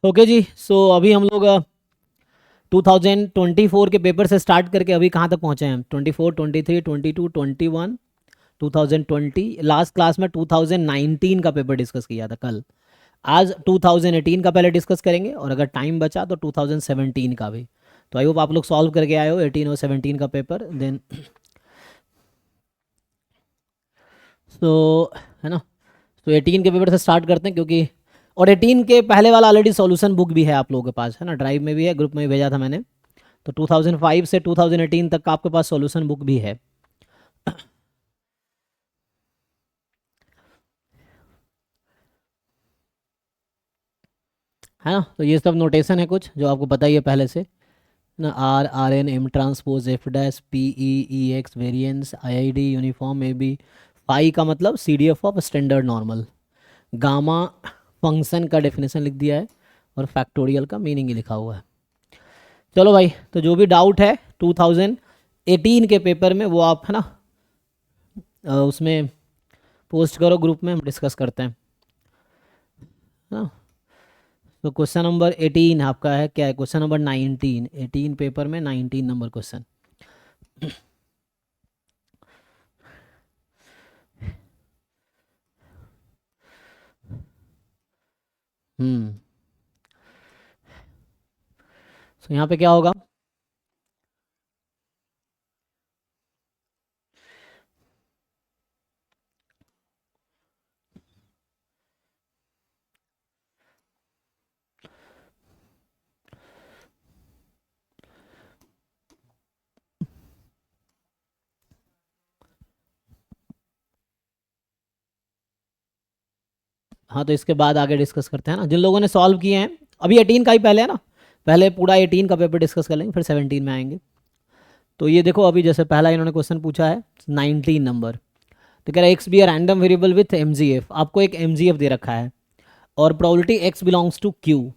Okay जी, सो अभी हम लोग 2024 के पेपर से स्टार्ट करके अभी कहाँ तक पहुँचे हैं हम? 24, 23, 22, 21, 2020। लास्ट क्लास में 2019 का पेपर डिस्कस किया था कल। आज 2018 का पहले डिस्कस करेंगे और अगर टाइम बचा तो 2017 का भी। तो आई होप आप लोग सॉल्व करके आए हो 18 और 17 का पेपर देन। तो है ना, तो 18 के पेपर से स्टार्ट करते हैं क्योंकि और 18 के पहले वाला ऑलरेडी सॉल्यूशन बुक भी है आप लोगों के पास, है ना, ड्राइव में भी है, ग्रुप में भी भेजा था मैंने। तो 2005 से 2018 तक का आपके पास सॉल्यूशन बुक भी है ना। तो ये सब नोटेशन है कुछ जो आपको पता ही है पहले से ना। R, R N, M transpose, F dash, P, E X variance, I I D uniform, A B. Phi का मतलब C D F of standard normal. Gamma function का डेफिनेशन लिख दिया है और फैक्टोरियल का मीनिंग ही लिखा हुआ है। चलो भाई, तो जो भी डाउट है 2018 के पेपर में वो आप, है ना, उसमें पोस्ट करो ग्रुप में, हम डिस्कस करते हैं, है ना। तो क्वेश्चन नंबर 18 आपका है, क्या है? क्वेश्चन नंबर 19, 18 पेपर में 19 नंबर क्वेश्चन। हम्म। तो यहाँ पे क्या होगा? हाँ, तो इसके बाद आगे डिस्कस करते हैं ना, जिन लोगों ने सॉल्व किए हैं। अभी 18 का ही पहले है ना, पहले पूरा 18 का पेपर डिस्कस कर लेंगे, फिर 17 में आएंगे। तो ये देखो, अभी जैसे पहला इन्होंने क्वेश्चन पूछा है 19 नंबर। तो कह रहा है X be a random variable with M G F. आपको एक एम जी एफ दे रखा है और probability X belongs to Q.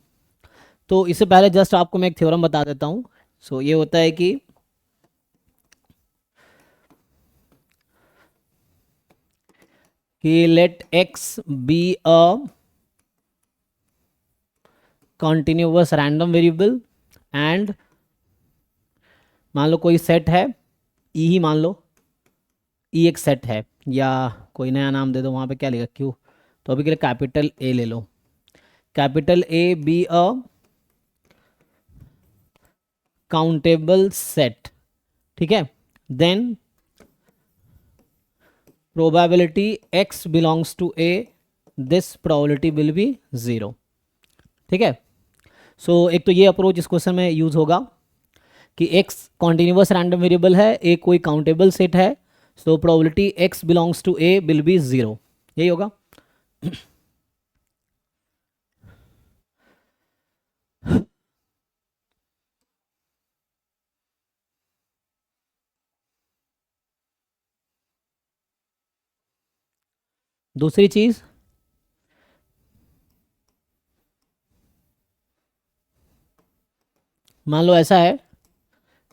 तो इससे पहले जस्ट आपको मैं एक थ्योरम बता देता हूँ। सो ये होता है कि let X be a continuous random variable and मान लो कोई सेट है, ई ही मान लो, ई एक सेट है, या कोई नया नाम दे दो, वहाँ पे क्या लिखा, क्यू। तो अभी के लिए कैपिटल ए ले लो। Capital A be a countable set, ठीक है। Then probability X belongs to A, this probability will be zero, ठीक है। सो एक तो ये अप्रोच इस क्वेश्चन में यूज होगा कि एक्स कॉन्टिन्यूस रैंडम वेरिएबल है, ए कोई काउंटेबल सेट है, so probability X belongs to A will be zero, यही होगा। दूसरी चीज़, मान लो ऐसा है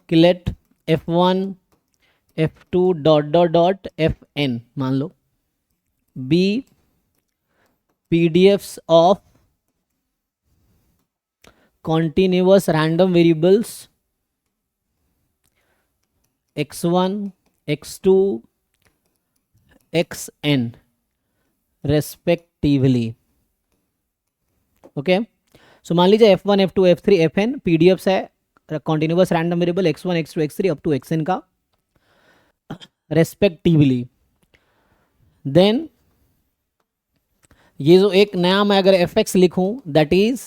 कि let F1 F2 dot dot dot Fn मान लो be PDFs of continuous random variables x1 x2 xn respectively. Okay, so मान लीजिए F1 F2 F3 Fn PDFs है continuous random variable x1 x2 x3 up to xn का respectively. Then ये जो एक नया मैं अगर fx लिखूं, that is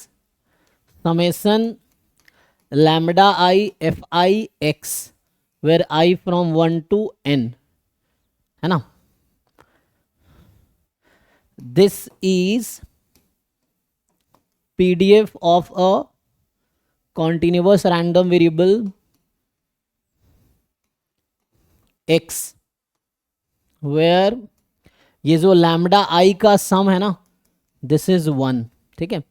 summation lambda I F I X where I from 1 to n, है ना। This is PDF of a continuous random variable x where ये जो लैम्डा आई का सम है ना, दिस इज वन, ठीक है।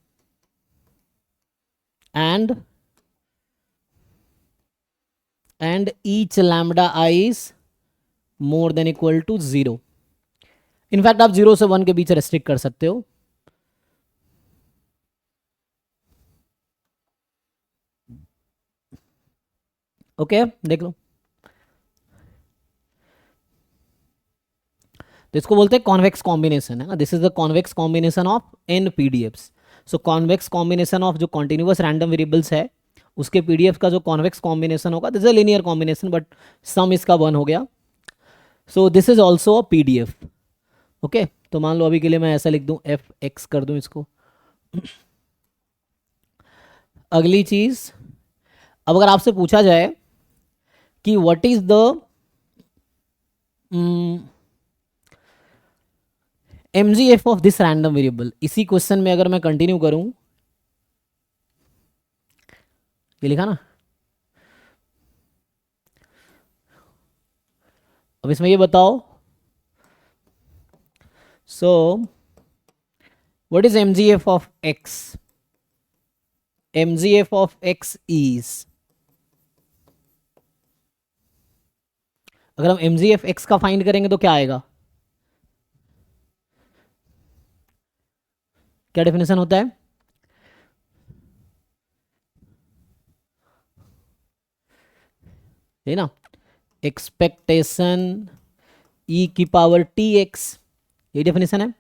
And each lambda i is more than equal to zero. In fact आप जीरो से वन के बीच रेस्ट्रिक्ट कर सकते हो। ओके देख लो, तो इसको बोलते हैं कॉन्वेक्स कॉम्बिनेशन है ना, this is the convex combination of N PDFs. So convex combination of जो कॉन्टिन्यूअस रैंडम वेरिएबल्स है उसके पीडीएफ का जो कॉन्वेक्स कॉम्बिनेशन होगा, this is a linear combination but sum इसका 1 हो गया। So this is also a PDF. Okay, तो मान लो अभी के लिए मैं ऐसा लिख दूं, एफ एक्स कर दूं इसको। अगली चीज, अब अगर आपसे पूछा जाए कि what is the mgf of this random variable, इसी क्वेश्चन में अगर मैं कंटिन्यू करूं, ये लिखा ना, अब इसमें ये बताओ, सो what is mgf of x, mgf of x is, अगर हम mgf x का फाइंड करेंगे तो क्या आएगा, क्या डेफिनेशन होता है, है ना, एक्सपेक्टेशन e की पावर टी एक्स, ये डेफिनेशन है।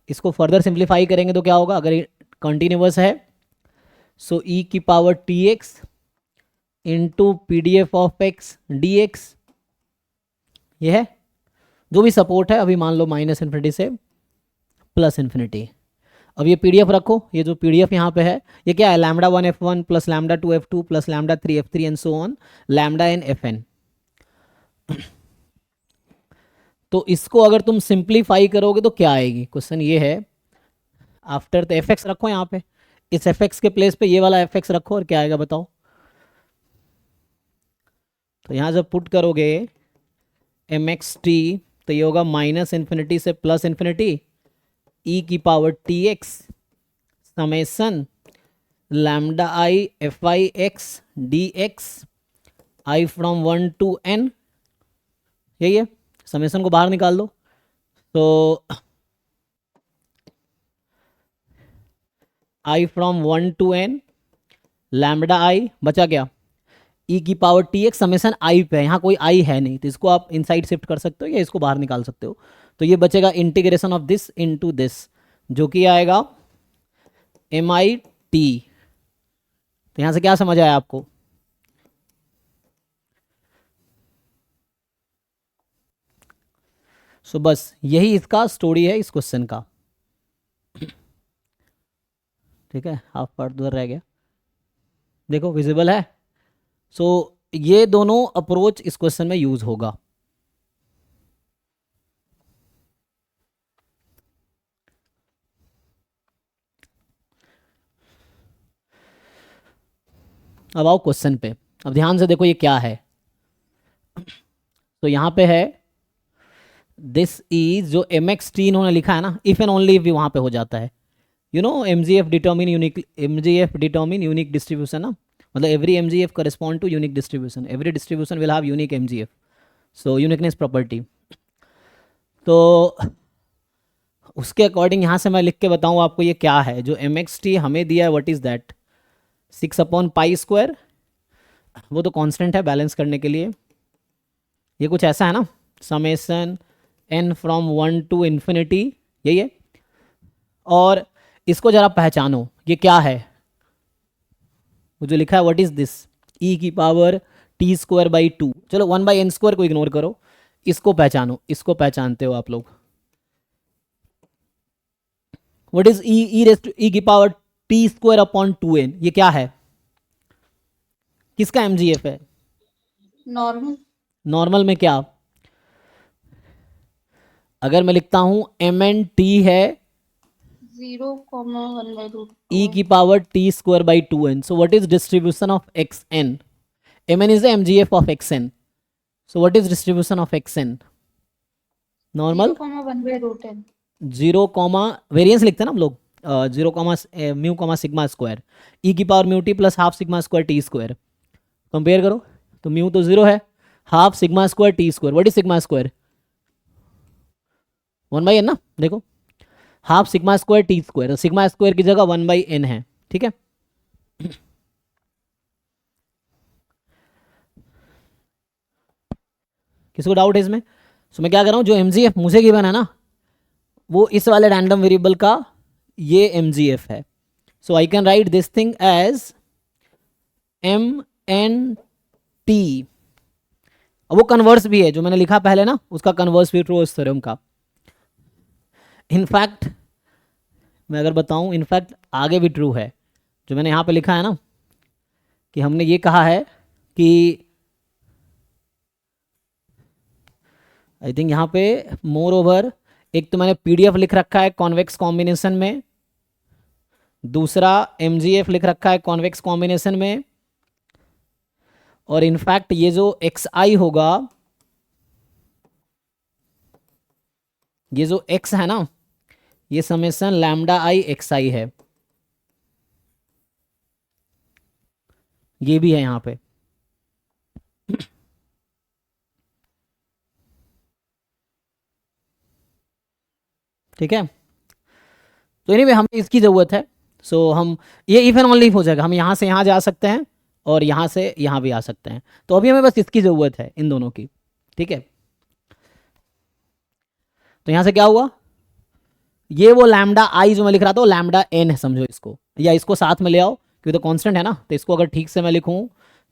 इसको फर्दर सिंप्लीफाई करेंगे तो क्या होगा, अगर कंटिन्यूअस है सो e की power T x into P D F of x D x, ये है जो भी सपोर्ट है, अभी मान लो माइनस इन्फिनिटी से प्लस इन्फिनिटी। अब ये पीडीएफ रखो, ये जो पीडीएफ यहाँ पे है ये क्या है, lambda 1 f1 plus lambda 2 f2 plus lambda 3 f3 and so on lambda N fn। तो इसको अगर तुम सिंप्लीफाई करोगे तो क्या आएगी, क्वेश्चन ये है, आफ्टर द एफ रखो यहाँ पे, इस एफ के प्लेस पे ये वाला एफ रखो और क्या आएगा बताओ। तो यहाँ जब पुट करोगे एम एक्स टी, तो ये होगा माइनस इन्फिनिटी से प्लस इन्फिनिटी ई की power T X summation lambda I F I X D X I from 1 to n, यही है, समेसन को बाहर निकाल दो, तो I from 1 to n lambda I बचा क्या, ई की power T X summation I पे, यहाँ कोई आई है नहीं तो इसको आप इनसाइड शिफ्ट कर सकते हो या इसको बाहर निकाल सकते हो, तो ये बचेगा integration of this into this जो कि आएगा एम आई टी। तो यहाँ से क्या समझ आया आपको, सो बस यही इसका स्टोरी है इस क्वेश्चन का। ठीक है, हाफ पार्ट उधर रह गया, देखो विजिबल है। सो ये दोनों अप्रोच इस क्वेश्चन में यूज होगा। अब आओ क्वेश्चन पे, अब ध्यान से देखो ये क्या है। तो यहाँ पे है दिस इज, जो एम एक्स टी इन्होंने लिखा है ना, इफ एंड ओनली इफ भी वहाँ पे हो जाता है, you know M G F determine unique, M G F determine unique distribution ना, मतलब every M G F correspond to unique distribution, every distribution will have unique M G F, so uniqueness property. तो उसके according यहाँ से मैं लिख के बताऊँ आपको ये क्या है, जो एम एक्स टी हमें दिया है व्हाट इज़ दैट, 6/π², वो तो कांस्टेंट है बैलेंस करने के लिए, ये कुछ ऐसा है ना, summation n from 1 to infinity, यही है। और इसको जरा पहचानो ये क्या है, वो जो लिखा है व्हाट इज दिस, e की पावर t²/2, चलो 1/n² को इग्नोर करो, इसको पहचानो, इसको पहचानते हो आप लोग, व्हाट इज e की पावर t²/2n, ये क्या है, किसका mgf है, नॉर्मल, नॉर्मल में क्या, अगर मैं लिखता हूं mn t है 0,1/√2 e की power t²/2n, so what is distribution of xn, mn is the mgf of xn, so what is distribution of xn, normal 0,1/√n 0 comma variance लिखते हैं ना हम लोग, 0 comma mu comma sigma square e की power mu t plus half sigma square t square, compare करो, तो mu तो 0 है, half sigma square t square, what is sigma square, 1/n ना, देखो half sigma square t square, sigma square की जगह 1/n है, ठीक है। किसी को डाउट है इसमें? सो मैं क्या कर रहा हूँ, जो MGF मुझे गिवन है ना, वो इस वाले रैंडम वेरिएबल का ये MGF है. So I can write this thing as MNT. अब वो कन्वर्स भी है, जो मैंने लिखा पहले ना, उसका कन्वर्स भी ट्रू है इस थ्योरम का. इनफैक्ट मैं अगर बताऊं, इनफैक्ट आगे भी ट्रू है. जो मैंने यहाँ पे लिखा है ना, कि हमने ये कहा है कि आई थिंक यहाँ पे मोर ओवर, एक तो मैंने PDF लिख रखा है कॉन्वेक्स कॉम्बिनेशन में, दूसरा MGF लिख रखा है कॉन्वेक्स कॉम्बिनेशन में, और इनफैक्ट ये जो XI होगा, ये जो X है ना, ये समेशन लैम्डा आई XI है, ये भी है यहाँ पे. ठीक है, तो एनीवे हमें इसकी ज़रूरत है. सो हम ये इफ एंड ओनली हो जाएगा, हम यहाँ से यहाँ जा सकते हैं और यहाँ से यहाँ भी आ सकते हैं. तो अभी हमें बस इसकी ज़रूरत है, इन दोनों की. ठीक है, तो यहाँ से क्या हुआ, ये वो लैम्डा आई जो मैं लिख रहा था वो लैम्डा एन है, समझो इसको, या इसको साथ में ले आओ क्योंकि तो कांस्टेंट है ना. तो इसको अगर ठीक से मैं लिखूं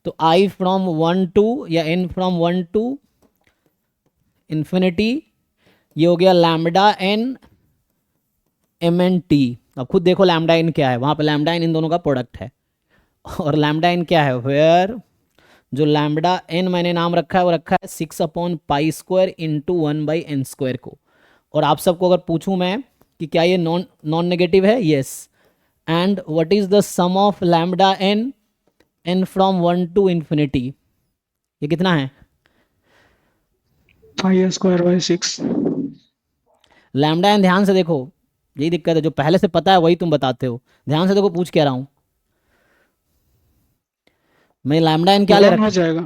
तो आई फ्रॉम 1 टू, या एन फ्रॉम 1 टू इन्फिनिटी, ये हो गया लैम्डा एन MNT. अब खुद देखो लैम्डा एन क्या है, वहाँ पे लैम्डा एन इन दोनों का प्रोडक्ट है. और लैम्डा एन क्या है, वेयर जो लैम्डा एन मैंने नाम रखा है वो रखा है 6/π² इंटू 1/n² को. और आप सबको अगर पूछूं मैं कि क्या ये नॉन नेगेटिव है, yes. And what is the sum of lambda N, N from 1 to infinity, ये कितना है? π²/6. लैम्डा एन, ध्यान से देखो, यही दिक्कत है, जो पहले से पता है वही तुम बताते हो. ध्यान से देखो, पूछ क्या रहा हूं मैं. लैम्डा एन क्या ले 1 रखा हो है? जाएगा.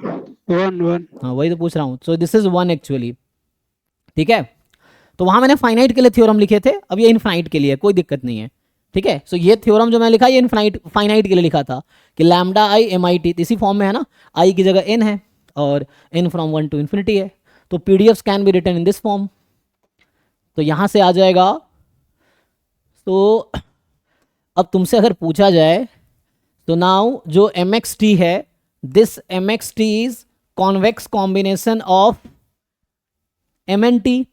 1. हाँ वही तो पूछ रहा हूँ. सो दिस इज 1 एक्चुअली. ठीक है, तो वहां मैंने फाइनाइट के लिए थ्योरम लिखे थे, अब ये इनफाइनाइट के लिए, कोई दिक्कत नहीं है. ठीक है, सो ये थ्योरम जो मैं लिखा ये इनफाइनाइट फाइनाइट के लिए लिखा था कि लैम्डा आई MIT इसी फॉर्म में है ना, आई की जगह n है और n फ्रॉम 1 टू इन्फिनिटी है. तो PDFs can be written in this form. तो यहां से आ जाएगा. तो अब तुमसे अगर पूछा जाए तो नाउ जो MXT है, this MXT is convex combination of MNT.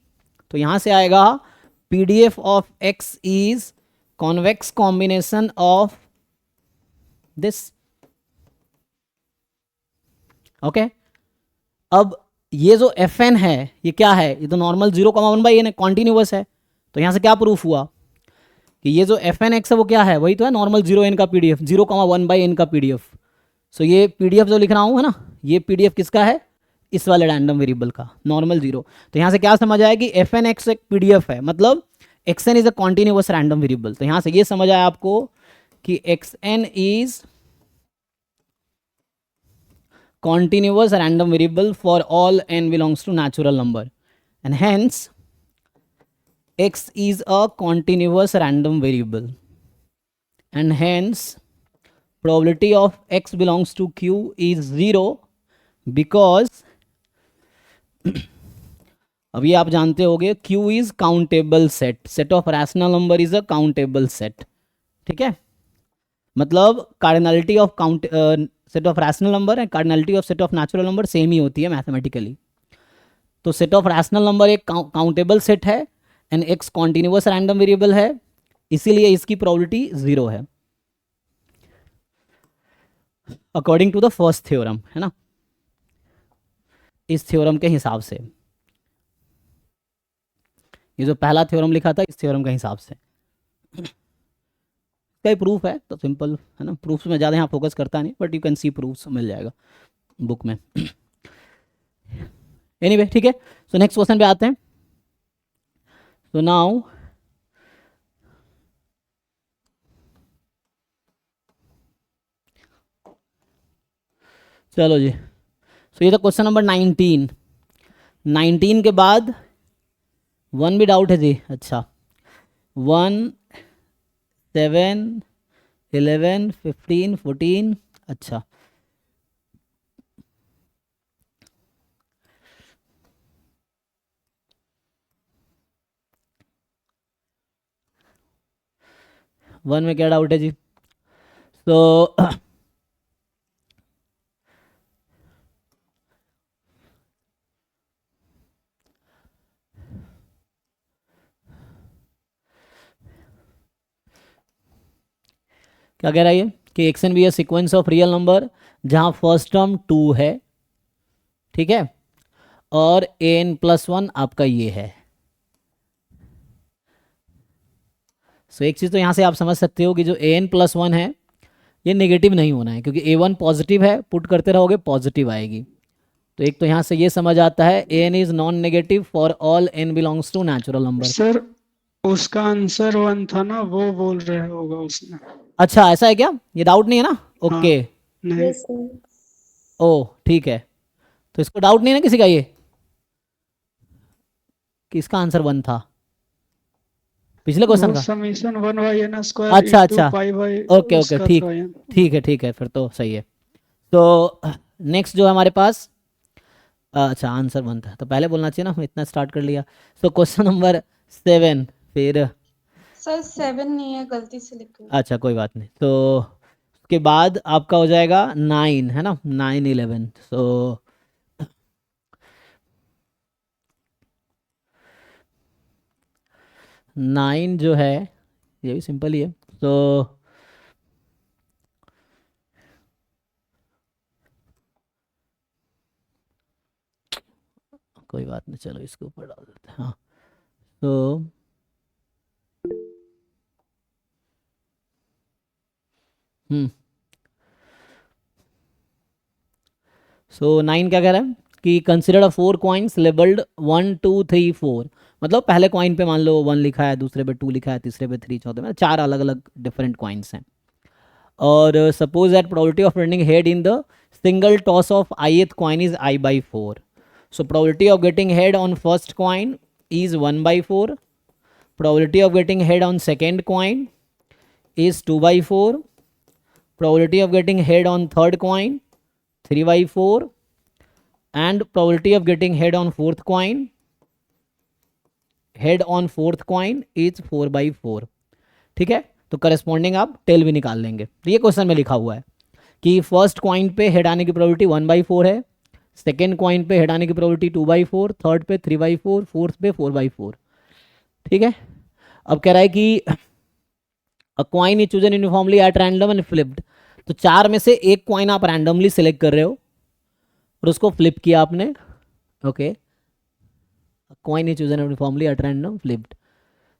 तो यहां से आएगा PDF of X is convex combination of this. Okay, अब ये जो FN है ये क्या है, ये तो नॉर्मल 0,1/n है, कॉन्टिन्यूअस है. तो यहां से क्या प्रूफ हुआ कि ये जो FNX है वो क्या है, वही तो है नॉर्मल 0n का PDF, 0,1/n का PDF. सो ये PDF जो लिख रहा हूँ है ना, ये PDF किसका है, इस वाले रैंडम वेरिएबल का, नॉर्मल 0. तो यहाँ से क्या समझ आया कि FNX एक PDF है, मतलब XN is a continuous random variable. तो यहाँ से ये समझ आया आपको कि XN is continuous random variable for all n belongs to natural number, and hence x is a continuous random variable, and hence probability of x belongs to q is 0 because अब ये आप जानते होगे q is countable set, set of rational number is a countable set. ठीक है, मतलब cardinality of count set of rational number and cardinality of set of natural number same ही होती है मैथमेटिकली. तो सेट ऑफ रैशनल नंबर एक countable set है and X continuous random variable है, इसीलिए इसकी प्रोबेबिलिटी 0 है according to the first theorem, है ना. इस थ्योरम के हिसाब से, ये जो पहला थ्योरम लिखा था इस थ्योरम के हिसाब से. कई प्रूफ है तो सिंपल है ना, प्रूफ्स में ज़्यादा यहाँ फोकस करता नहीं, but you can see proofs मिल जाएगा बुक में. एनीवे ठीक है, सो नेक्स्ट क्वेश्चन पे आते हैं. सो नाउ चलो जी, सो ये था क्वेश्चन नंबर 19 के बाद 1 भी डाउट है जी. अच्छा, 1 7 11 15 14. अच्छा, वन में क्या डाउट है जी? तो क्या कह रहा है ये कि X N be a sequence of real number जहां फर्स्ट टर्म 2 है, ठीक है, और एन प्लस वन आपका ये है। सो एक चीज़ तो यहाँ से आप समझ सकते हो कि जो एन प्लस वन है ये नेगेटिव नहीं होना है, क्योंकि ए वन पॉजिटिव है, पुट करते रहोगे पॉजिटिव आएगी। तो एक तो यहाँ से ये समझ आता है N is non negative for all N belongs to natural number. Sir उसका आंसर 1 था ना, वो बोल रहे होगा उसने। अच्छा ऐसा है क्या? ये डाउट नहीं है ना? हाँ ओके। नहीं। Yes sir. ओ ठीक है, तो इसको डाउट नहीं है ना किसी का ये कि इसका आंसर वन था पिछले क्वेश्चन वो का? समीशन 1/n² अच्छा इंटू अच्छा, पाई बाई ओके ओके, उसका ठीक था n। ठीक है, फिर तो सही है। तो नेक्स्ट जो है हमारे पास, अच्छा आंसर वन था तो पहले बोलना चाहिए ना, हम इतना स्टार्ट कर लिया। तो क्वेश्चन नंबर 7 फिर, सर 7 नहीं है, गलती से लिखा है। अच्छा कोई बात नहीं। तो उसके बाद आपका हो जाएगा 9, है ना, 9 11। सो 9 जो है ये भी सिंपल ही है। तो कोई बात नहीं, चलो इसके ऊपर डाल देते हैं। हाँ तो हम्म, सो 9 क्या कह रहा है कि कंसिडर 4 कॉइन्स लेबल्ड 1 2 3 4। मतलब पहले कॉइन पे मान लो 1 लिखा है, दूसरे पे 2 लिखा है, तीसरे पे 3, चौथे में 4 अलग अलग डिफरेंट कॉइन्स हैं। और suppose that probability of turning head in the single toss of ith coin is I/4। So probability of getting head on first coin is 1/4, probability of getting head on second coin is 2/4, probability of getting head on third coin 3/4, and probability of getting head on fourth coin is 4/4। ठीक है, तो corresponding आप tell भी निकाल लेंगे। तो ये question में लिखा हुआ है कि फर्स्ट कॉइन पे हेड आने की प्रोबेबिलिटी 1/4 है, सेकेंड कॉइन पे हेड आने की प्रोबेबिलिटी 2/4, थर्ड पे 3/4, फोर्थ पे 4/4। ठीक है, अब कह रहा है कि अ coin is chosen uniformly at random and flipped. तो 4 में से एक कॉइन आप रैंडमली सिलेक्ट कर रहे हो और उसको फ्लिप किया आपने। Okay, coin is chosen uniformly at random flipped,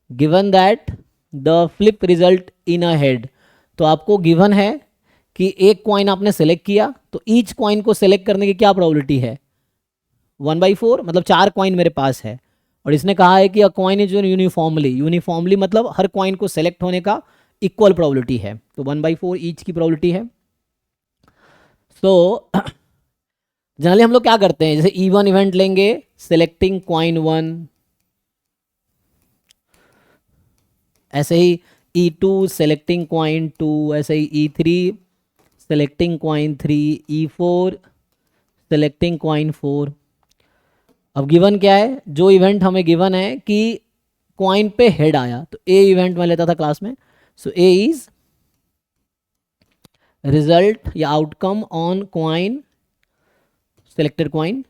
given that the flip result in a head. तो आपको गिवन है कि एक कॉइन आपने सेलेक्ट किया, तो ईच कॉइन को सेलेक्ट करने की क्या प्रोबेबिलिटी है? 1/4, मतलब 4 कॉइन मेरे पास है और इसने कहा है कि अ कॉइन इज यूनिफॉर्मली मतलब हर कॉइन को सेलेक्ट होने का इक्वल प्रोबेबिलिटी है, तो 1/4 ईच की प्रोबेबिलिटी है। सो जनरली हम लोग क्या करते हैं, जैसे E1 इवेंट लेंगे सेलेक्टिंग कॉइन 1, ऐसे ही E2 सेलेक्टिंग कॉइन 2, ऐसे ही E3 selecting coin 3, E4 selecting coin 4। अब गिवन क्या है, जो इवेंट हमें गिवन है कि कॉइन पे हेड आया, तो ए इवेंट में लेता था क्लास में। सो ए इज रिजल्ट या outcome on coin, selected coin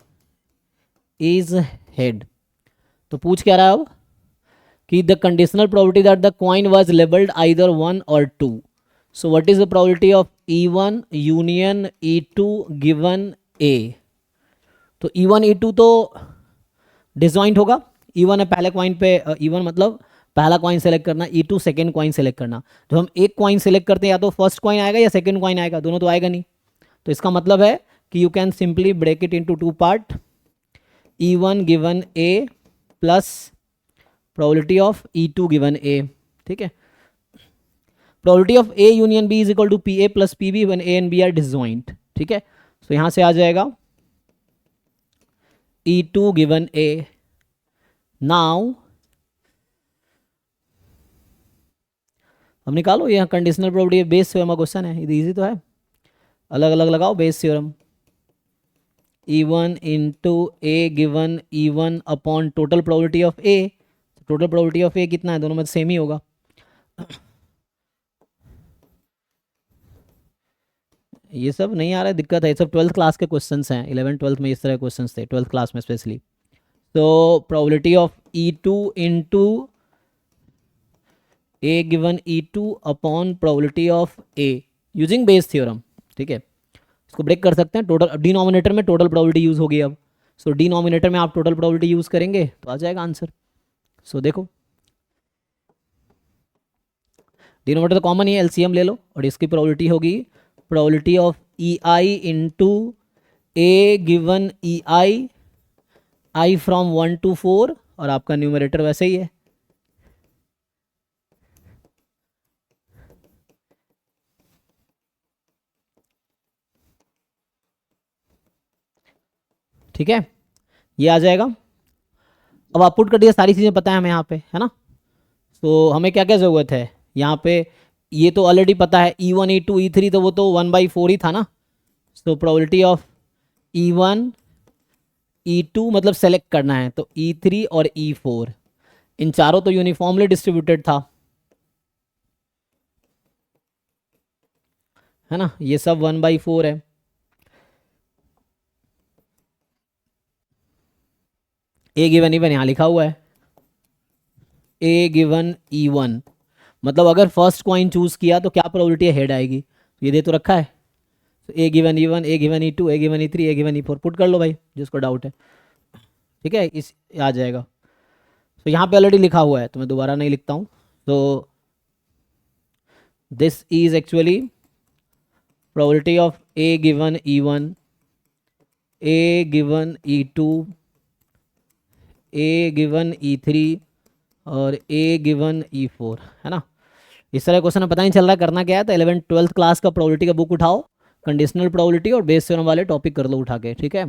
is head. तो पूछ क्या रहा है अब कि the conditional probability that the coin was labelled either 1 और 2। So what is the probability of E1 union E2 given A. तो E1 E2 तो डिसजॉइंट होगा। E1 है पहले कॉइन पे, E1 मतलब पहला कॉइन सेलेक्ट करना, E2 सेकेंड कॉइन सेलेक्ट करना। तो हम एक कॉइन सेलेक्ट करते हैं, या तो फर्स्ट कॉइन आएगा या सेकेंड कॉइन आएगा, दोनों तो आएगा नहीं। तो इसका मतलब है कि you can simply break it into 2 part, E1 given A plus probability of E2 given A. ठीक है, probability of A union B is equal to P A plus P B when A and B are disjoint. ठीक है, तो यहां से आ जाएगा E2 given ए। Now अब निकालो, यह कंडीशनल प्रोबेबिलिटी बेस थ्योरम का क्वेश्चन है, ये इजी तो है। अलग अलग लगाओ Bayes theorem. E1 into A given E1 upon total probability of A. Total probability of A कितना है, दोनों में सेम ही होगा। ये सब नहीं आ रहा है, दिक्कत है। ये सब 12th क्लास के क्वेश्चंस हैं, 11 12th में इस तरह क्वेश्चंस थे, 12th क्लास में स्पेशली। तो probability of E2 into A given E2 upon probability of A using Bayes theorem, ठीक है। इसको ब्रेक कर सकते हैं, टोटल डिनोमिनेटर में टोटल प्रोबेबिलिटी यूज़ होगी अब। सो डिनोमिनेटर में आप टोटल प्रोबेबिलिटी यूज़ करेंगे तो आ जाएगा आंसर। सो देखो डिनोमिनेटर तो कॉमन ही है, एलसीएम ले लो, और इसकी प्रोबेबिलिटी होगी probability of E I into A given E I from 1 to 4, और आपका न्यूमरेटर वैसे ही है। ठीक है, ये आ जाएगा। अब आप पुट कर दिया, सारी चीज़ें पता है हमें यहाँ पे, है ना। तो हमें क्या क्या ज़रूरत है यहाँ पे, ये तो ऑलरेडी पता है, E1 E2 E3 तो वो तो 1/4 ही था ना। So probability of E1 E2 मतलब सेलेक्ट करना है, तो E3 और E4 इन चारों तो यूनिफॉर्मली डिस्ट्रीब्यूटेड था, है ना। ये सब 1/4 है। ए गिवन E1 यहाँ लिखा हुआ है, ए गिवन E1 मतलब अगर फर्स्ट कॉइन चूज किया तो क्या प्रोबेबिलिटी हेड आएगी, ये दे तो रखा है। तो ए गिवन E1 ए गिवन E2 ए गिवन E3 ए गिवन E4 पुट कर लो भाई जिसको डाउट है, ठीक है, इस आ जाएगा। तो यहाँ पे ऑलरेडी लिखा हुआ है तो मैं दोबारा नहीं लिखता हूँ। तो this is actually probability of A given E1 A given E2 A given E3 और ए गिवन E4, है ना। इस तरह क्वेश्चन पता नहीं चल रहा है करना क्या है, तो 11th 12th क्लास का प्रोबेबिलिटी का बुक उठाओ, कंडीशनल प्रोबेबिलिटी और बेस थ्योरम वाले टॉपिक कर लो उठा के, ठीक है।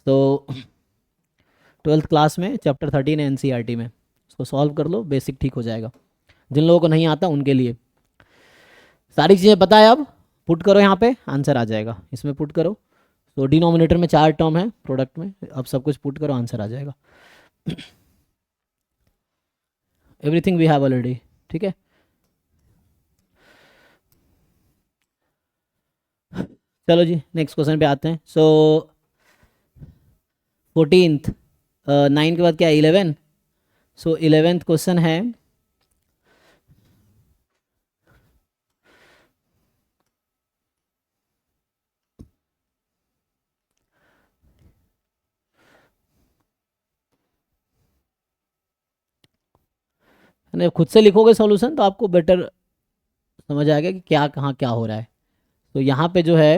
तो 12th क्लास में चैप्टर 13 है NCERT में, उसको सॉल्व कर लो, बेसिक ठीक हो जाएगा। जिन लोगों को नहीं आता उनके लिए सारी चीज़ें पता है। अब पुट करो यहाँ पे, आंसर आ जाएगा, इसमें पुट करो। तो डिनोमिनेटर में 4 टर्म है प्रोडक्ट में, अब सब कुछ पुट करो, आंसर आ जाएगा। एवरीथिंग वी हैव ऑलरेडी, ठीक है। चलो जी नेक्स्ट क्वेश्चन पे आते हैं। सो 14th 9 के बाद क्या 11। सो 11th क्वेश्चन है, खुद से लिखोगे सॉल्यूशन तो आपको बेटर समझ आएगा कि क्या कहाँ क्या हो रहा है। तो यहाँ पे जो है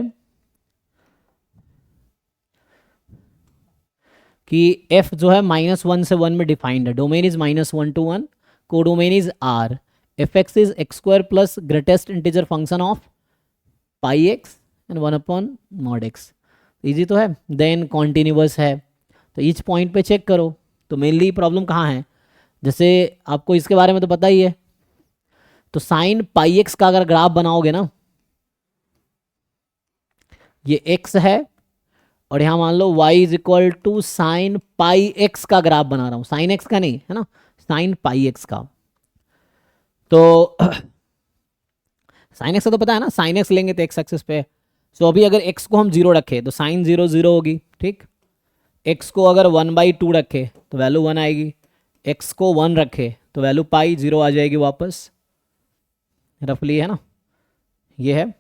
कि f जो है -1 से 1 में डिफाइंड है, domain is -1 to 1, codomain is R, fx is x² plus greatest integer function of pi x and 1/mod x। Easy तो है। देन कॉन्टिन्यूअस है, तो ईच पॉइंट पे चेक करो। तो मेनली प्रॉब्लम कहाँ है, जैसे आपको इसके बारे में तो पता ही है। तो साइन पाई एक्स का अगर ग्राफ बनाओगे ना, ये x है और यहाँ मान लो y is equal to sine pi X का ग्राफ बना रहा हूँ, साइन एक्स का नहीं, है ना, साइन पाई एक्स का। तो साइन एक्स का तो पता है ना, साइन एक्स लेंगे तो एक्स एक्सिस पे। सो अभी अगर x को हम 0 रखें तो साइन 0 0 होगी, ठीक। x को अगर 1/2 रखे तो वैल्यू 1 आएगी, x को 1 रखे तो वैल्यू पाई 0 आ जाएगी वापस, रफली, है ना, ये है।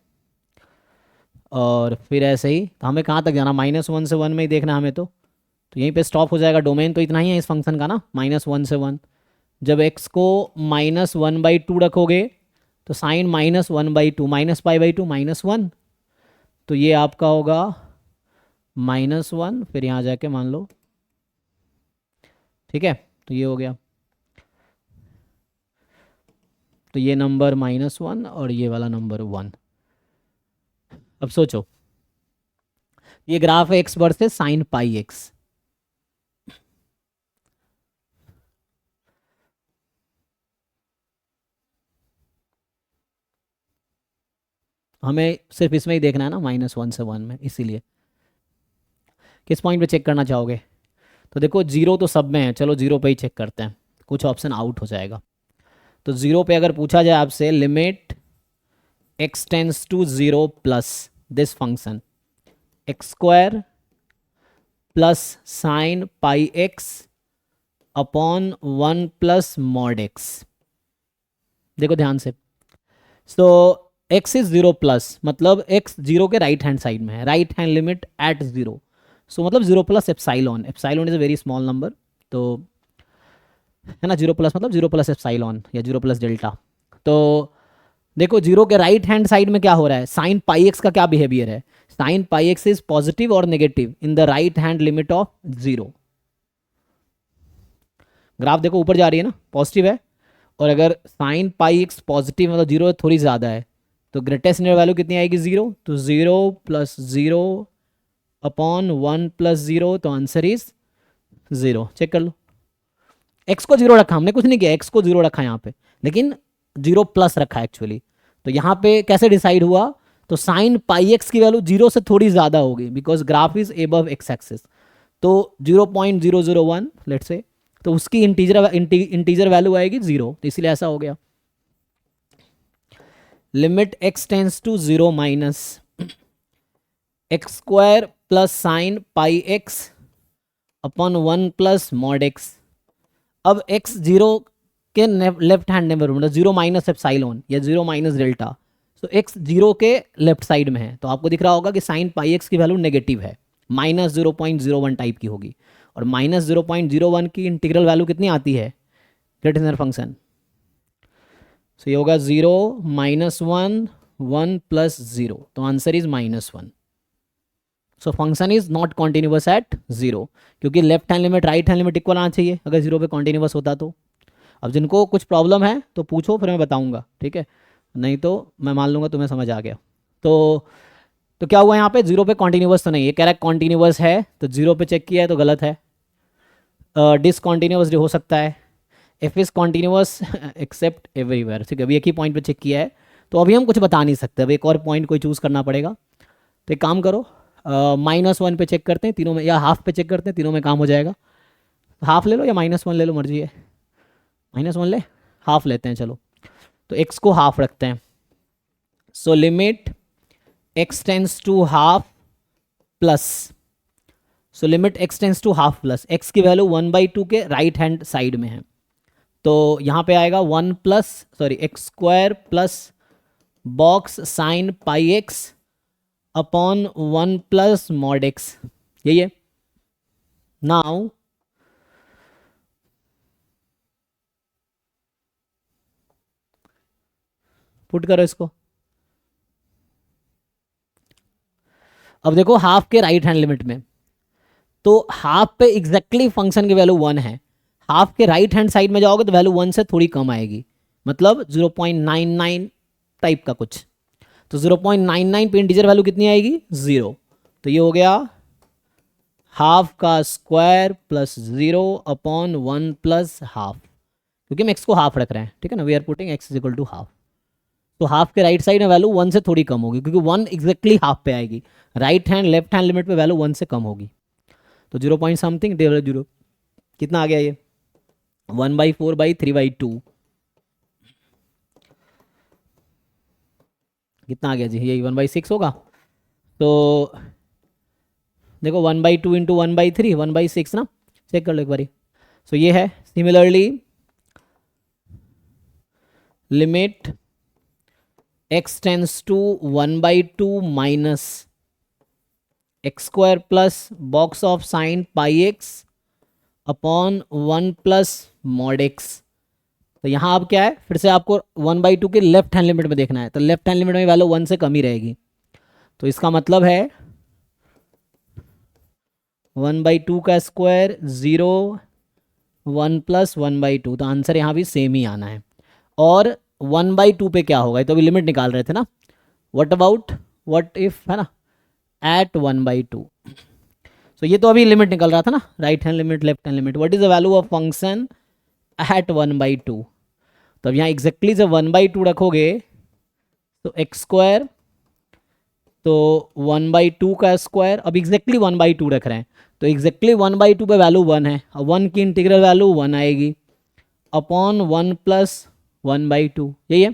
और फिर ऐसे ही तो हमें कहाँ तक जाना, -1 से 1 में ही देखना हमें तो यहीं पे स्टॉप हो जाएगा। डोमेन तो इतना ही है इस फंक्शन का ना, -1 से 1। जब x को -1/2 रखोगे तो साइन -1/2 -π/2 -1, तो ये आपका होगा -1, फिर यहाँ जाके मान लो, ठीक है, तो ये हो गया। तो ये नंबर -1 और ये वाला नंबर 1। अब सोचो, ये ग्राफ है x versus sign pi x. हमें सिर्फ इसमें ही देखना है ना, -1 से 1 में, इसीलिए। किस पॉइंट पे चेक करना चाहोगे, तो देखो 0 तो सब में है, चलो 0 पे ही चेक करते हैं, कुछ ऑप्शन आउट हो जाएगा। तो 0 पे अगर पूछा जाए आपसे limit x tends to 0 plus this function X square plus sine pi X upon 1 plus mod X. देखो ध्यान से, सो एक्स इज 0 प्लस, मतलब एक्स 0 के राइट हैंड साइड में है, right hand limit at 0, so मतलब 0 plus epsilon, epsilon is a very small number, तो है ना, 0 प्लस मतलब 0 प्लस एप्साइलॉन या 0 प्लस डेल्टा। तो देखो 0 के राइट हैंड साइड में क्या हो रहा है, साइन पाई एक्स का क्या बिहेवियर है, sine pi x is positive और negative in the right hand limit of 0। Graph देखो ऊपर जा रही है ना, पॉजिटिव है, और अगर साइन पाई एक्स पॉजिटिव मतलब 0 थोड़ी ज़्यादा है, तो ग्रेटेस्ट नियर वैल्यू कितनी आएगी 0, तो 0 प्लस 0 अपॉन 1 प्लस 0, तो आंसर इज 0। चेक कर लो, एक्स को 0 रखा हमने, कुछ नहीं किया, एक्स को 0 रखा यहाँ पे, लेकिन 0 प्लस रखा है एक्चुअली। तो यहाँ पे कैसे डिसाइड हुआ, तो साइन पाई एक्स की वैल्यू 0 से थोड़ी ज़्यादा होगी because graph is above x axis, तो 0.001 लेट्स से, तो उसकी इंटीजर वैल्यू आएगी 0, तो इसीलिए ऐसा हो गया। Limit X tends to 0 minus X square plus sine pi X upon 1 plus mod X. अब x 0 के लेफ्ट हैंड नेबर मतलब 0 माइनस एप्साइलॉन या 0 माइनस डेल्टा, तो x 0 के लेफ्ट साइड में है, तो आपको दिख रहा होगा कि साइन पाई एक्स की वैल्यू नेगेटिव है, माइनस 0.01 टाइप की होगी, और माइनस 0.01 की इंटीग्रल वैल्यू कितनी आती है ग्रेटर फंक्शन, सो ये होगा 0 माइनस 1 1 प्लस 0, तो answer is -1। So function is not continuous at 0, क्योंकि left hand limit right hand limit equal आना चाहिए अगर 0 पे कॉन्टिन्यूअस होता तो। अब जिनको कुछ प्रॉब्लम है तो पूछो, फिर मैं बताऊंगा, ठीक है, नहीं तो मैं मान लूँगा तुम्हें समझ आ गया। तो क्या हुआ यहाँ पे, 0 पे कॉन्टिन्यूअस तो नहीं है, कह रहा है कॉन्टिन्यूअस है, तो 0 पे चेक किया है तो गलत है, डिसकॉन्टिन्यूअस हो सकता है, F is continuous except everywhere, ठीक है, अभी एक ही पॉइंट पे चेक किया है, तो अभी हम कुछ बता नहीं सकते, अब एक और पॉइंट कोई चूज़ करना पड़ेगा। तो एक काम करो, -1 पे चेक करते हैं तीनों में, या हाफ पे चेक करते हैं, तीनों में काम हो जाएगा। हाफ ले लो या -1 ले लो, मर्जी है, -1 ले, हाफ लेते हैं चलो, तो x को हाफ रखते हैं, so limit x tends to half plus, so limit x tends to half plus, x की वैल्यू 1/2 के राइट हैंड साइड में है, तो यहाँ पे आएगा 1 plus x square plus box sign pi X upon 1 plus mod x, यही है। नाउ पुट करो इसको, अब देखो हाफ के राइट हैंड लिमिट में, तो हाफ पे एग्जैक्टली फंक्शन की वैल्यू 1 है, हाफ के राइट हैंड साइड में जाओगे तो वैल्यू 1 से थोड़ी कम आएगी, मतलब 0.99 टाइप का कुछ, तो 0.99 पे इंटीजर वैल्यू कितनी आएगी 0, तो ये हो गया हाफ का square plus 0 upon 1 plus half, क्योंकि हम एक्स को हाफ रख रहे हैं, ठीक है ना, we are putting X is equal to half, तो हाफ के राइट साइड में वैल्यू 1 से थोड़ी कम होगी, क्योंकि 1 एग्जैक्टली हाफ पे आएगी, right hand left hand limit पे वैल्यू 1 से कम होगी, तो 0 पॉइंट समथिंग 0 कितना आ गया ये 1/4/3/2, कितना आ गया जी, यही 1/6 होगा, तो देखो 1/2 इंटू 1/3 1/6 ना, चेक कर लो एक बारी, सो ये है। Similarly limit x tends to 1/2 minus X square plus box of sine pi X upon 1 plus mod X, तो यहाँ अब क्या है, फिर से आपको 1/2 के लेफ्ट हैंड लिमिट में देखना है, तो लेफ्ट हैंड लिमिट में वैल्यू 1 से कम ही रहेगी, तो इसका मतलब है 1/2 का स्क्वायर 0 1 प्लस 1/2, तो आंसर यहाँ भी सेम ही आना है। और 1/2 पे क्या होगा, तो अभी लिमिट निकाल रहे थे ना, व्हाट इफ, है ना, एट 1/2, सो ये तो अभी लिमिट निकल रहा था ना, right hand limit left hand limit, what is the value of function at 1/2, तो अब यहाँ एग्जैक्टली जब 1/2 रखोगे तो एक्स स्क्वायर, तो 1/2 का स्क्वायर, अब एग्जैक्टली 1/2 रख रहे हैं, तो एग्जैक्टली 1/2 पे वैल्यू 1 है, और 1 की इंटीग्रल वैल्यू 1 आएगी अपॉन 1 प्लस 1/2, यही है।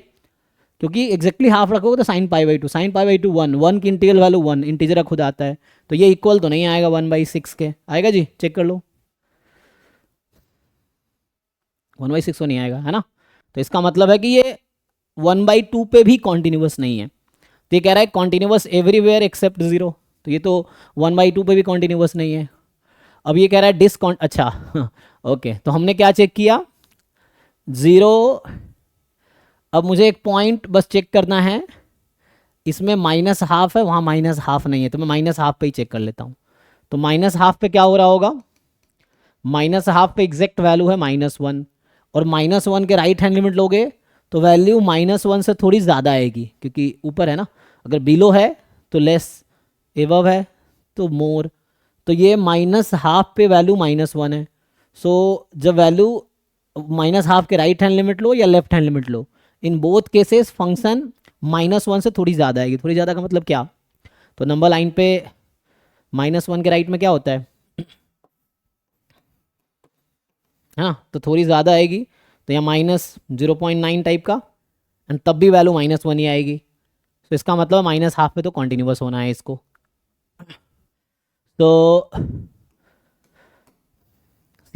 क्योंकि एग्जैक्टली हाफ रखोगे तो sine pi by two, sine pi by two 1, 1 की इंटीग्रल वैल्यू 1, इंटीजर खुद आता है, तो ये इक्वल तो नहीं आएगा 1/6 के, आएगा जी? चेक कर लो, 1/6 तो नहीं आएगा, है ना? तो इसका मतलब है कि ये 1/2 पे भी कॉन्टिन्यूस नहीं है। तो ये कह रहा है कॉन्टिन्यूस एवरीवेयर एक्सेप्ट 0, तो ये तो 1/2 पे भी कॉन्टिन्यूस नहीं है। अब ये कह रहा है डिसकॉन्ट, अच्छा ओके, तो हमने क्या चेक किया? 0। अब मुझे एक पॉइंट बस चेक करना है, इसमें -½ है, वहाँ -½ नहीं है, तो मैं -½ पे ही चेक कर लेता हूँ। तो -½ पे क्या हो रहा होगा? -½ पे एग्जैक्ट वैल्यू है -1, और -1 के राइट हैंड लिमिट लोगे तो वैल्यू -1 से थोड़ी ज़्यादा आएगी, क्योंकि ऊपर है ना, अगर बिलो है तो लेस, एबव है तो मोर, तो ये -½ पे वैल्यू -1 है। सो जब वैल्यू -½ के राइट हैंड लिमिट लो या left hand limit low, in both cases function -1 से थोड़ी ज़्यादा आएगी। थोड़ी ज़्यादा का मतलब क्या? तो नंबर लाइन पे -1 के राइट में क्या होता है? हाँ, तो थोड़ी ज़्यादा आएगी, तो यहाँ -0.9 टाइप का, एंड तब भी वैल्यू -1 ही आएगी। तो इसका मतलब -½ पे तो कॉन्टिन्यूस होना है इसको। तो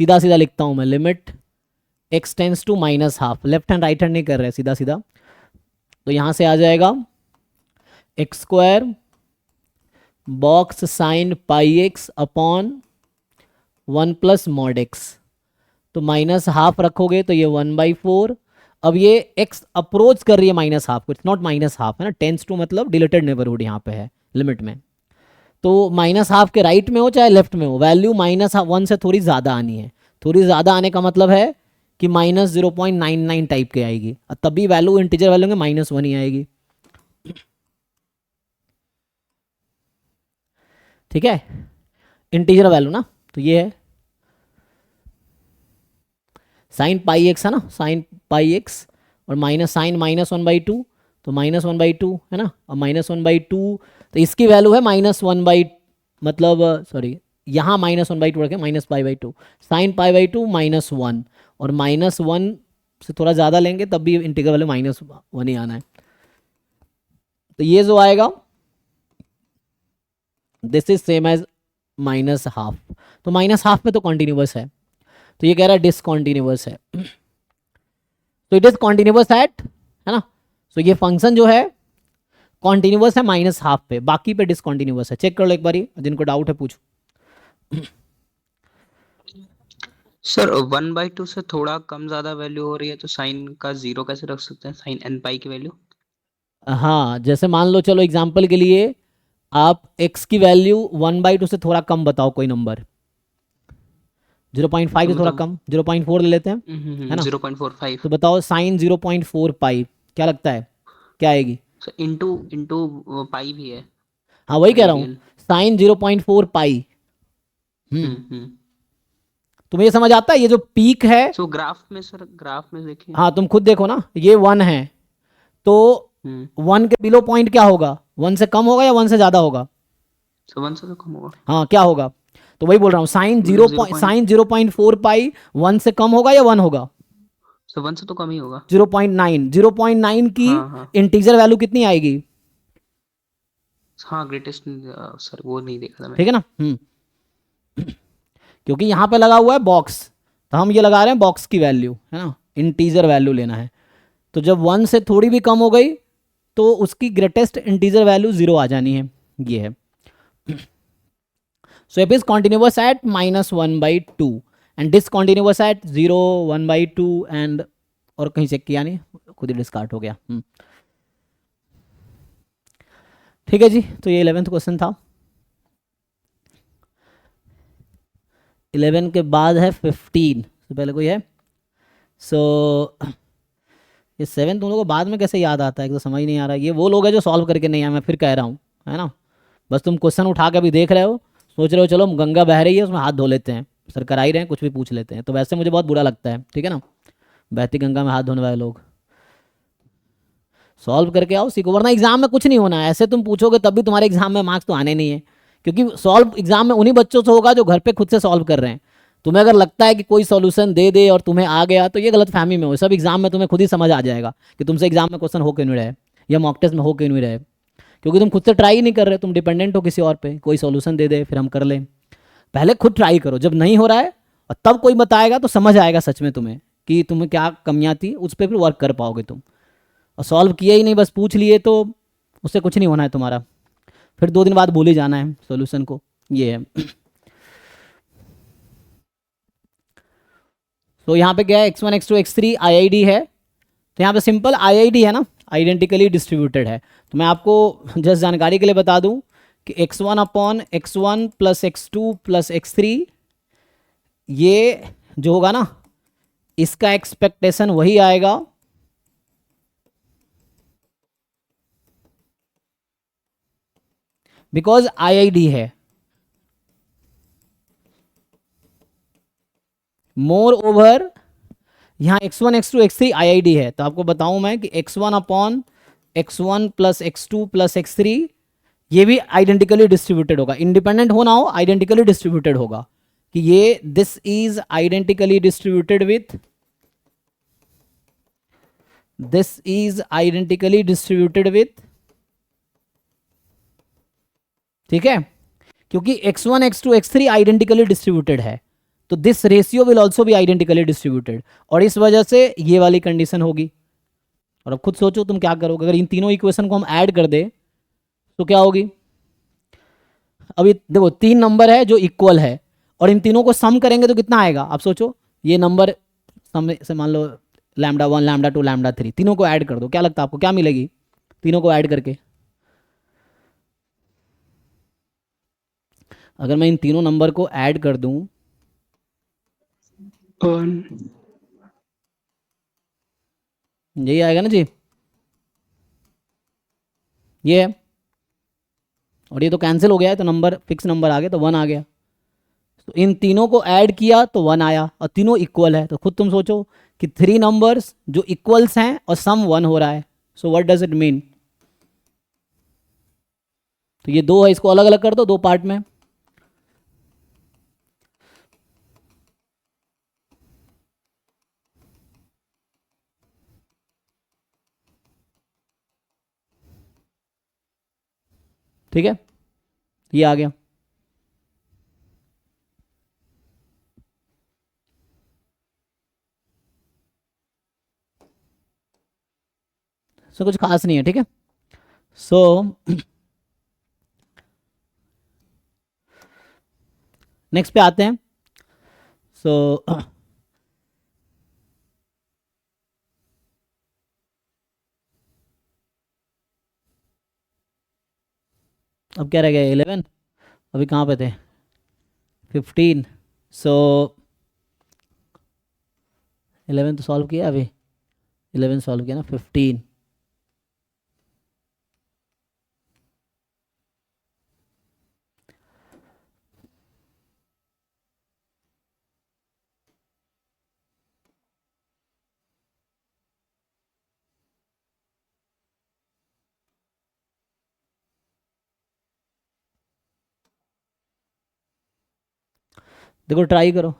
सीधा सीधा लिखता हूँ मैं, limit x tends to -½ left hand right hand नहीं कर रहे, सीधा सीधा। तो यहाँ से आ जाएगा x² box sine πx upon 1 + mod x, तो -½ रखोगे तो ये 1/4। अब ये x अप्रोच कर रही है -½ को, इट्स नॉट -½ है ना, टेंस टू मतलब डिलेटेड नेबरहुड यहाँ पे है लिमिट में। तो -½ के राइट में हो चाहे लेफ्ट में हो, वैल्यू -1 से थोड़ी ज़्यादा आनी है। थोड़ी ज़्यादा आने का मतलब है कि -0.99 टाइप की आएगी, और तभी वैल्यू इंटीजर वैल्यू में -1 ही आएगी। ठीक है, इंटीजर वैल्यू ना, तो ये है साइन πx है ना, साइन πx, और माइनस साइन -1/2, तो -1/2 है ना, और -1/2, तो इसकी वैल्यू है -1, मतलब सॉरी यहाँ -1/2 रखें, -π/2, साइन π/2 -1, और -1 से थोड़ा ज़्यादा लेंगे तब भी इंटीग्रल वैल्यू -1 ही आना है। तो ये जो आएगा दिस इज सेम एज -½ तो -½ पे तो कॉन्टिन्यूस है, तो ये कह रहा है डिसकॉन्टिन्यूस है। तो इट इज कॉन्टिन्यूस एट, है ना, तो ये फंक्शन जो है कॉन्टिन्यूस है -½ पे, बाकी पे डिसकॉन्टिन्यूस है। चेक कर लो एक बारी, जिनको डाउट है पूछो। सर 1/2 से थोड़ा कम ज्यादा वैल्यू हो रही है, तो साइन का 0 कैसे रख सकते हैं, साइन nπ की वैल्यू? हाँ, जैसे मान लो, चलो एग्जांपल के लिए आप x की वैल्यू 1/2 से थोड़ा कम बताओ, कोई नंबर 0.5 से थोड़ा कम, 0.4 ले लेते हैं, है ना, 0.45। तो बताओ साइन 0.4 पाई क्या लगता है, क्या आएगी? सर इंटू पाई भी है। हाँ वही कह रहा हूँ, Radian। साइन 0.4 पाई। हम्म। तुम्हें ये समझ आता है, ये जो पीक है, सो ग्राफ में, सर ग्राफ में देखिए। हाँ तुम खुद देखो ना, ये 1 है, तो 1 के बिलो पॉइंट क्या होगा? 1 से कम होगा या 1 से ज़्यादा होगा? सो 1 से तो कम होगा। हाँ, क्या होगा? तो वही बोल रहा हूँ, साइन 0.4 पाई 1 से कम होगा या 1 होगा? सो 1 से तो कम ही होगा। 0.9 की हाँ। इंटीजर वैल्यू कितनी आएगी? हाँ ग्रेटेस्ट, सर वो नहीं देखा था मैं। ठीक है ना। क्योंकि यहाँ पे लगा हुआ है बॉक्स, तो हम ये लगा रहे हैं बॉक्स की वैल्यू, है ना, इंटीजर वैल्यू लेना है। तो जब 1 से थोड़ी भी कम हो गई तो उसकी ग्रेटेस्ट इंटीजर वैल्यू 0 आ जानी है, ये है। So if is continuous at -1/2 and discontinuous at 0, 1/2 and, और कहीं चेक किया नहीं, खुद ही डिस्कार्ड हो गया। ठीक है जी, तो ये 11th क्वेश्चन था। 11 के बाद है 15, तो पहले कोई है? सो ये 7 तुम लोगों को बाद में कैसे याद आता है, तो समझ नहीं आ रहा। ये वो लोग हैं जो सॉल्व करके नहीं आए, मैं फिर कह रहा हूँ, है ना, बस तुम क्वेश्चन उठा के अभी देख रहे हो, सोच रहे हो चलो गंगा बह रही है उसमें हाथ धो लेते हैं, सर करा ही रहे हैं, कुछ भी पूछ लेते हैं, तो वैसे मुझे बहुत बुरा लगता है, ठीक है ना, बहती गंगा में हाथ धोने वाले लोग। सॉल्व करके आओ, सीखो, वरना एग्जाम में कुछ नहीं होना है। ऐसे तुम पूछोगे तब भी तुम्हारे एग्जाम में मार्क्स तो आने नहीं है, क्योंकि सॉल्व एग्जाम में उन्हीं बच्चों से होगा जो घर पे खुद से सॉल्व कर रहे हैं। तुम्हें अगर लगता है कि कोई सॉल्यूशन दे दे और तुम्हें आ गया तो ये गलत फहमी में हो, सब एग्जाम में तुम्हें खुद ही समझ आ जाएगा कि तुमसे एग्जाम में क्वेश्चन हो क्यों नहीं रहे या मॉक टेस्ट में हो क्यों नहीं रहे, क्योंकि तुम खुद से ट्राई ही नहीं कर रहे, तुम डिपेंडेंट हो किसी और पे, कोई सॉल्यूशन दे दे फिर हम कर लें। पहले खुद ट्राई करो, जब नहीं हो रहा है और तब कोई बताएगा तो समझ आएगा सच में तुम्हें कि तुम्हें क्या कमियां थी, उस पर फिर वर्क कर पाओगे तुम। और सॉल्व किया ही नहीं, बस पूछ लिए तो उससे कुछ नहीं होना है तुम्हारा, फिर 2 दिन बाद भूल ही जाना है सॉल्यूशन को, ये है। तो यहाँ पे क्या है, x1 x2 x3 IID है, तो यहाँ पे सिंपल IID है ना, आइडेंटिकली डिस्ट्रीब्यूटेड है। तो मैं आपको जस्ट जानकारी के लिए बता दूं कि x1 upon x1 plus x2 plus x3, ये जो होगा ना इसका एक्सपेक्टेशन वही आएगा बिकॉज IID है। मोर ओवर यहाँ x1 x2 x3 IID है, तो आपको बताऊं मैं कि x1 upon x1 plus x2 plus x3 ये भी आइडेंटिकली डिस्ट्रीब्यूटेड होगा, इंडिपेंडेंट हो ना हो आइडेंटिकली डिस्ट्रीब्यूटेड होगा, कि ये this is identically distributed with, this is identically distributed with, ठीक है, क्योंकि x1 x2 x3 identically distributed है तो this ratio will also be identically distributed, और इस वजह से ये वाली कंडीशन होगी। और अब खुद सोचो तुम क्या करोगे, अगर इन तीनों इक्वेशन को हम ऐड कर दे तो क्या होगी। अभी देखो 3 नंबर है जो इक्वल है और इन तीनों को सम करेंगे तो कितना आएगा, आप सोचो, ये नंबर सम से मान लो λ1 λ2 λ3, तीनों को ऐड कर दो, क्या लगता है आपको क्या मिलेगी तीनों को ऐड करके। अगर मैं इन तीनों नंबर को ऐड कर दूं 1 यही आएगा ना जी, ये है, और ये तो कैंसिल हो गया है तो नंबर फिक्स नंबर आ गया तो 1 आ गया। तो इन तीनों को ऐड किया तो 1 आया और तीनों इक्वल है, तो खुद तुम सोचो कि 3 नंबर्स जो इक्वल्स हैं और सम 1 हो रहा है, so what does it mean. तो ये 2 है, इसको अलग अलग कर दो 2 पार्ट में, ठीक है, ये आ गया। सो कुछ खास नहीं है, ठीक है। सो नेक्स्ट पे आते हैं। सो अब क्या रह गया 11, अभी कहाँ पे थे 15, सो 11 तो सॉल्व किया, अभी 11 सॉल्व किया ना, 15, देखो ट्राई करो।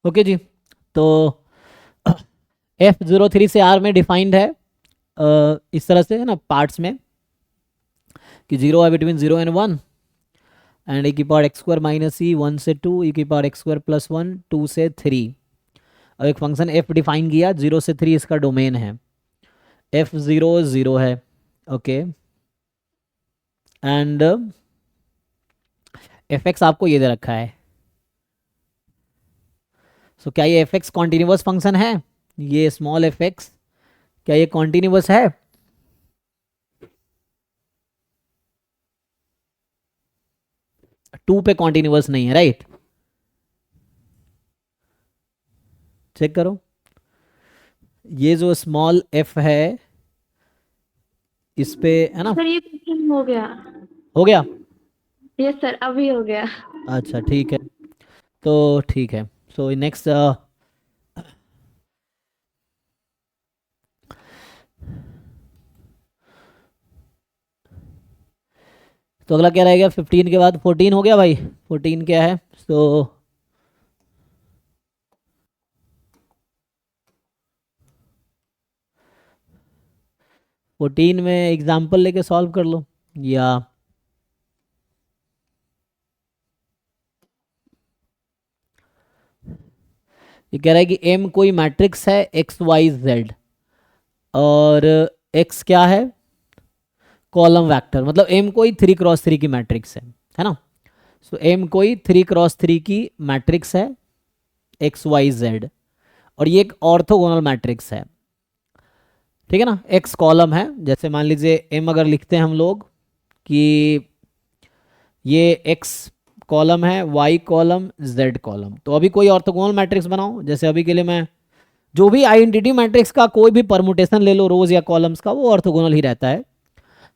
ओके जी, तो F03 से R में डिफाइंड है इस तरह से है ना, पार्ट्स में, कि 0 है बिटवीन 0 एंड 1, एंड e की पावर एक्स स्क्वायर माइनस ई 1 से 2, e की पावर एक्स स्क्वायर प्लस 1 2 से 3। अब एक फंक्शन f डिफाइन किया, 0 से 3 इसका डोमेन है, f0 0 है, ओके, एंड fx आपको ये दे रखा है। सो क्या ये fx कॉन्टिन्यूअस फंक्शन है? ये स्मॉल fx क्या ये कॉन्टिन्यूअस है? टू पे कॉन्टिन्यूअस नहीं है, राइट? चेक करो, ये जो स्मॉल f है इस पे है ना, सर ये क्वेश्चन हो गया। हो गया, यस सर, अभी हो गया। अच्छा ठीक है, तो ठीक है, सो नेक्स्ट तो अगला क्या रहेगा? 15 के बाद 14 हो गया भाई, 14 क्या है? तो 14 में एग्जाम्पल लेके सॉल्व कर लो, या ये कह रहा है कि m कोई मैट्रिक्स है एक्स वाई जेड, और x क्या है? कॉलम वेक्टर, मतलब m कोई 3x3 की मैट्रिक्स है ना? सो m कोई 3x3 की मैट्रिक्स है एक्स वाई जेड, और ये एक ऑर्थोगोनल मैट्रिक्स है, ठीक है ना? x कॉलम है, जैसे मान लीजिए m अगर लिखते हैं हम लोग कि ये x कॉलम है, y कॉलम, z कॉलम, तो अभी कोई ऑर्थोगोनल मैट्रिक्स बनाओ। जैसे अभी के लिए मैं जो भी आइडेंटिटी मैट्रिक्स का कोई भी परमुटेशन ले लो रोज या कॉलम्स का, वो ऑर्थोगोनल ही रहता है।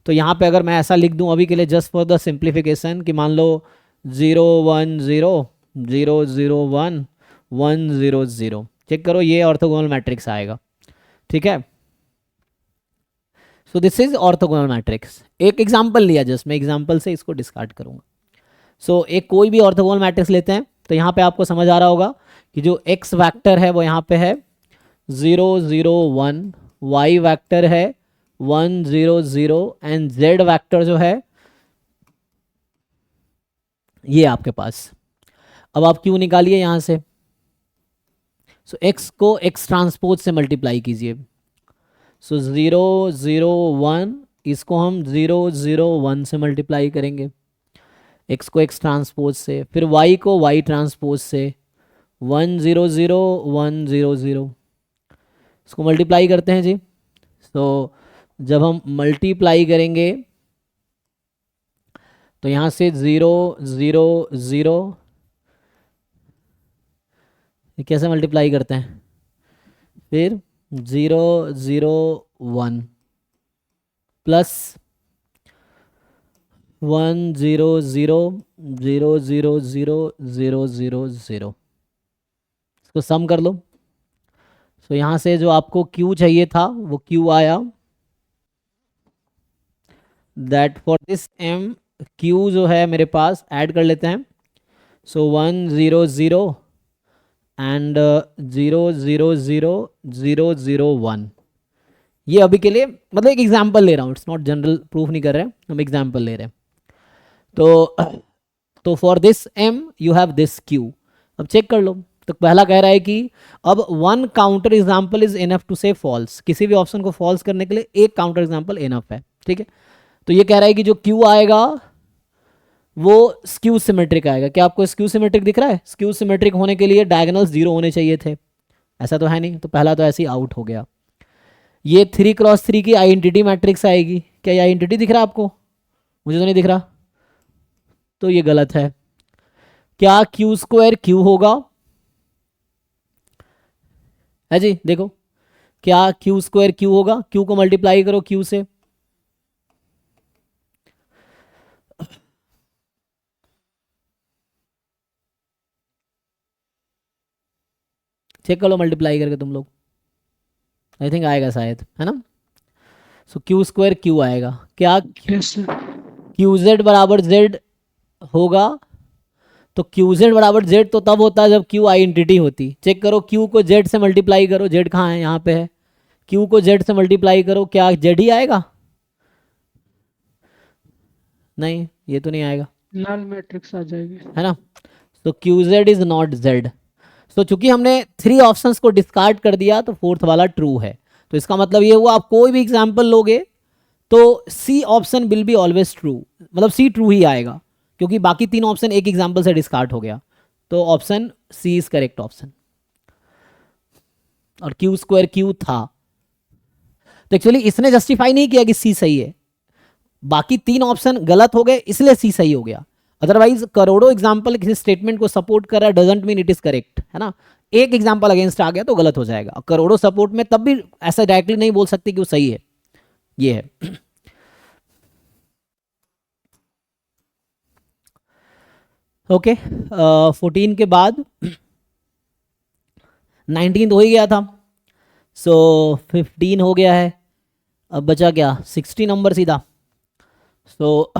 तो यहाँ पे अगर मैं ऐसा लिख दूँ अभी के लिए जस्ट फॉर द सिंप्लीफिकेशन, कि मान लो 0 1 0 0 0 1 1 0 0, चेक करो ये ऑर्थोगोनल मैट्रिक्स आएगा, ठीक है? सो दिस इज ऑर्थोगोनल मैट्रिक्स। एक एग्जांपल लिया, जस्ट मैं एग्जांपल से इसको डिस्कार्ड करूंगा। सो एक कोई भी ऑर्थोगोनल मैट्रिक्स लेते हैं, तो यहाँ पे आपको समझ आ रहा होगा कि जो x वेक्टर है वो यहाँ पे है 0 0 1, y वेक्टर है 1 0 0, एंड z वेक्टर जो है ये आपके पास। अब आप क्यों निकालिए यहाँ से, सो x को x ट्रांसपोज से मल्टीप्लाई कीजिए। सो 0 0 1 इसको हम 0 0 1 से मल्टीप्लाई करेंगे, x को x ट्रांसपोज से, फिर y को y ट्रांसपोज से 1 0 0 1 0 0, इसको मल्टीप्लाई करते हैं जी। तो जब हम मल्टीप्लाई करेंगे तो यहाँ से 0 0 0, ये कैसे मल्टीप्लाई करते हैं? फिर 0 0 1 प्लस 1 0 0 0 0 0 0 0 0, इसको सम कर लो। तो यहाँ से जो आपको Q चाहिए था वो Q आया, that for this M Q जो है मेरे पास ऐड कर लेते हैं। सो 1 0 0 एंड 0 0 0 0 0 1, ये अभी के लिए मतलब एक एग्जांपल ले रहा हूँ, इट्स नॉट जनरल प्रूफ नहीं कर रहे हैं, हम एग्जांपल ले रहे हैं। तो for this M you have this Q। अब चेक कर लो, तो पहला कह रहा है कि अब one counter example is enough to say false, किसी भी ऑप्शन को फॉल्स करने के लिए एक काउंटर एग्जाम्पल इनफ है, ठीक है? तो ये कह रहा है कि जो Q आएगा वो स्क्यू सिमेट्रिक आएगा। क्या आपको स्क्यू सिमेट्रिक दिख रहा है? स्क्यू सिमेट्रिक होने के लिए डायगोनल्स 0 होने चाहिए थे, ऐसा तो है नहीं, तो पहला तो ऐसे ही आउट हो गया। ये 3x3 की आइडेंटिटी मैट्रिक्स आएगी, क्या ये आइडेंटिटी दिख रहा है आपको? मुझे तो नहीं दिख रहा, तो ये गलत है। क्या Q² Q होगा? है जी, देखो क्या Q² Q होगा? Q को मल्टीप्लाई करो Q से, चेक कर लो मल्टीप्लाई करके तुम लोग, आई थिंक आएगा शायद, है ना? सो Q² Q आएगा। क्या यस सर। QZ बराबर Z होगा? तो क्यू जेड बराबर जेड तो तब होता है जब क्यू आइडेंटिटी होती। चेक करो क्यू को जेड से मल्टीप्लाई करो, जेड कहाँ है, यहाँ पे है। क्यू को जेड से मल्टीप्लाई करो, क्या जेड ही आएगा? नहीं, ये तो नहीं आएगा, नल मैट्रिक्स आ जाएगी। है ना। तो Q Z is not Z. तो चूंकि हमने 3 ऑप्शंस को डिस्कार्ड कर दिया तो फोर्थ वाला ट्रू है। तो इसका मतलब ये हुआ आप कोई भी एग्जाम्पल लोगे तो C option will be always true, मतलब सी ट्रू ही आएगा, क्योंकि बाकी 3 ऑप्शन एक एग्जाम्पल से डिस्कार्ड हो गया। तो option C is correct option. और क्यू स्क्वायर क्यू था, तो एक्चुअली इसने जस्टिफाई नहीं किया कि सी सही है, बाकी 3 ऑप्शन गलत हो गए इसलिए सी सही हो गया। अदरवाइज करोड़ों एग्जाम्पल किसी स्टेटमेंट को सपोर्ट कर रहा है doesn't mean it is correct, है ना। एक एग्जाम्पल अगेंस्ट आ गया तो गलत हो जाएगा, करोड़ों सपोर्ट में तब भी ऐसा डायरेक्टली नहीं बोल सकते कि वो सही है। ये है। ओके, 14 के बाद 19 हो ही गया था, सो 15 हो गया है। अब बचा क्या, 60 नंबर सीधा। सो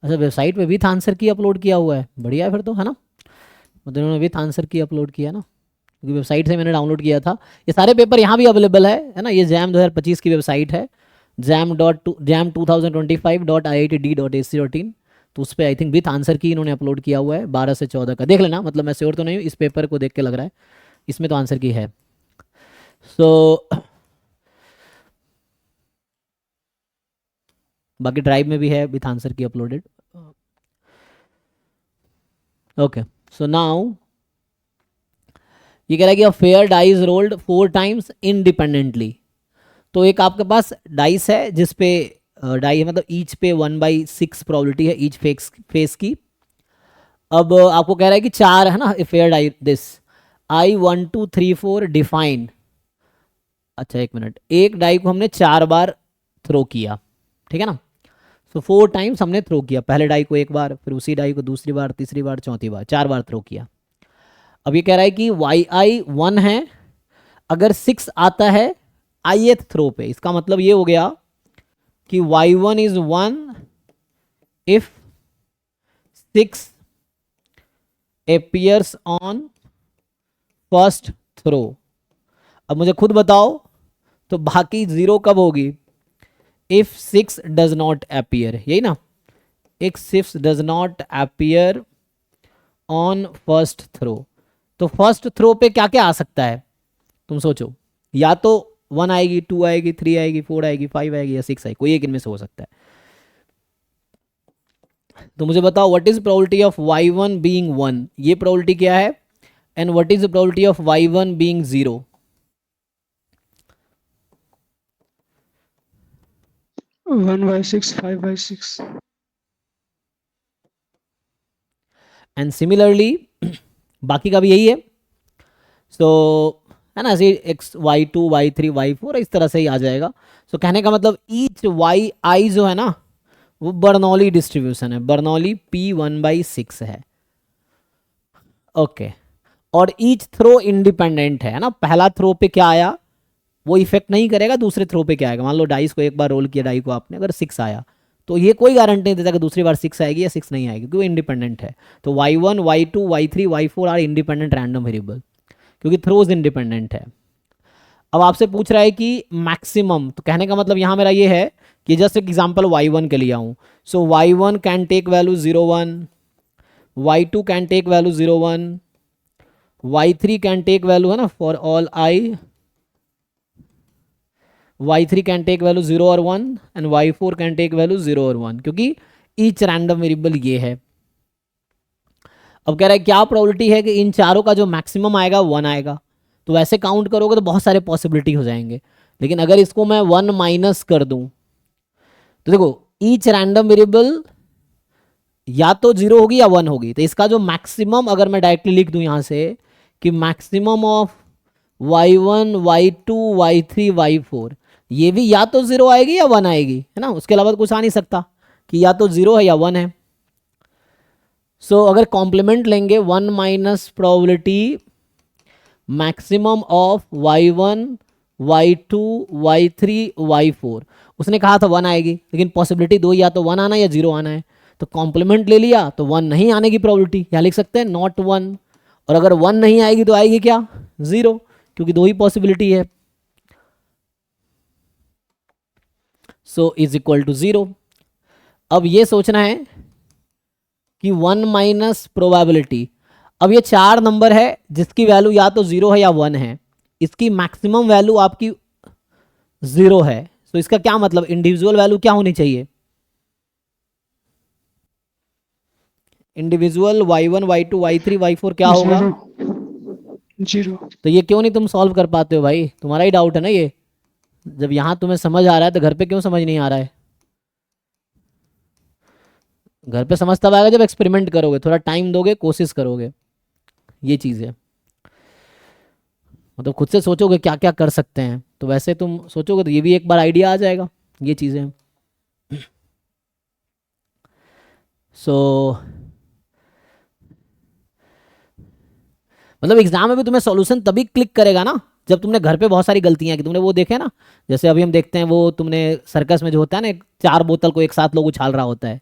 अच्छा, वेबसाइट पे विथ आंसर की अपलोड किया हुआ है, बढ़िया है फिर तो, है ना। मतलब उन्होंने विथ आंसर की अपलोड किया ना, क्योंकि वेबसाइट से मैंने डाउनलोड किया था। ये सारे पेपर यहाँ भी अवेलेबल है ना। ये जैम 2025 की वेबसाइट है, jam2025.iitd.ac.in। तो उस पर आई थिंक विथ आंसर की इन्होंने अपलोड किया हुआ है 12 से 14 का। देख लेना, मतलब मैं श्योर तो नहीं हूँ, इस पेपर को देख के लग रहा है इसमें तो आंसर की है। सो बाकी ड्राइव में भी है विथ आंसर की अपलोडेड। ओके, सो नाउ ये कह रहा है कि a fair dice rolled 4 times independently. तो एक आपके पास डाइस है जिसपे डाई है, मतलब ईच पे 1/6 प्रोबेबिलिटी है ईच फेस की। अब आपको कह रहा है कि 4 है ना fair die this I 1 2 3 4 define. अच्छा एक मिनट, एक डाई को हमने 4 बार थ्रो किया, ठीक है ना। सो 4 टाइम्स हमने थ्रो किया, पहले डाई को एक बार, फिर उसी डाई को दूसरी बार, तीसरी बार, चौथी बार, 4 बार थ्रो किया। अब ये कह रहा है कि yi 1 है, अगर 6 आता है ith थ्रो पे, इसका मतलब ये हो गया कि y1 is 1 if 6 appears on first throw. अब मुझे खुद बताओ तो बाकी 0 कब होगी, इफ 6 डज नॉट appear, यही ना, if 6 does not appear on first throw. तो फर्स्ट थ्रो पे क्या क्या आ सकता है तुम सोचो, या तो 1 आएगी, 2 आएगी, 3 आएगी, 4 आएगी, 5 आएगी या 6 आएगी, कोई एक इनमें से हो सकता है। तो मुझे बताओ what is probability of y1 being 1, ये प्रोबेबिलिटी क्या है, and what is the probability of y1 being 0। 1/6 5/6। And similarly बाकी का भी यही है। सो है ना, ऐसे x y2 y3 y4 इस तरह से ही आ जाएगा। सो कहने का मतलब ईच yi जो है ना वो बर्नौली डिस्ट्रीब्यूशन है, बर्नौली p 1/6 है। ओके, और ईच थ्रो इंडिपेंडेंट है ना, पहला थ्रो पे क्या आया वो इफेक्ट नहीं करेगा दूसरे थ्रो पे क्या आएगा। मान लो डाइस को एक बार रोल किया, डाई को आपने, अगर 6 आया तो ये कोई गारंटी नहीं देता कि दूसरी बार 6 आएगी या 6 नहीं आएगी, क्योंकि वो इंडिपेंडेंट है। तो y1 y2 y3 y4 are independent random variable, क्योंकि थ्रोज इंडिपेंडेंट है। अब आपसे पूछ रहा है कि मैक्सिमम, तो कहने का मतलब यहाँ मेरा ये है कि जस्ट एक एग्जांपल y1 के लिए आऊँ। So y1 can take value 0 1, y2 can take value 0 1, y3 can take value, है ना, for all i y3 can take value 0 और 1 and y4 can take value 0 और 1, क्योंकि ईच रैंडम वेरिएबल ये है। अब कह रहा है क्या प्रोबेबिलिटी है कि इन चारों का जो मैक्सिमम आएगा 1 आएगा। तो वैसे काउंट करोगे तो बहुत सारे पॉसिबिलिटी हो जाएंगे, लेकिन अगर इसको मैं 1 माइनस कर दूं तो देखो ईच रैंडम वेरिएबल या तो 0 होगी या 1 होगी। तो इसका जो मैक्सिमम अगर मैं डायरेक्टली लिख दूं यहां से कि maximum of y1 y2 y3 y4, ये भी या तो 0 आएगी या 1 आएगी, है ना, उसके अलावा तो कुछ आ नहीं सकता कि या तो 0 है या 1 है। सो अगर कॉम्प्लीमेंट लेंगे 1 minus probability maximum of y1 y2 y3 y4, उसने कहा था 1 आएगी, लेकिन पॉसिबिलिटी दो, या तो 1 आना या 0 आना है, तो कॉम्प्लीमेंट ले लिया तो 1 नहीं आने की प्रोबेबिलिटी, यहाँ लिख सकते हैं नॉट 1, और अगर 1 नहीं आएगी तो आएगी क्या, 0, क्योंकि दो ही पॉसिबिलिटी है। So is equal to 0। अब ये सोचना है कि 1 माइनस प्रोबेबिलिटी, अब ये 4 नंबर है जिसकी वैल्यू या तो 0 है या 1 है, इसकी मैक्सिमम वैल्यू आपकी 0 है, तो इसका क्या मतलब, इंडिविजुअल वैल्यू क्या होनी चाहिए, individual y1 y2 y3 y4 क्या होगा, 0। तो ये क्यों नहीं तुम सॉल्व कर पाते हो भाई, तुम्हारा ही डाउट है ना ये, जब यहां तुम्हें समझ आ रहा है तो घर पे क्यों समझ नहीं आ रहा है, घर पे समझ तब आएगा जब एक्सपेरिमेंट करोगे, थोड़ा टाइम दोगे, कोशिश करोगे, ये चीज़ है। मतलब खुद से सोचोगे क्या क्या कर सकते हैं, तो वैसे तुम सोचोगे तो ये भी एक बार आइडिया आ जाएगा, ये चीज़ें। सो मतलब एग्जाम में भी तुम्हें सॉल्यूशन तभी क्लिक करेगा ना जब तुमने घर पे बहुत सारी गलतियां की, तुमने वो देखे ना, जैसे अभी हम देखते हैं वो तुमने सर्कस में जो होता है ना, 4 बोतल को एक साथ लोग उछाल रहा होता है,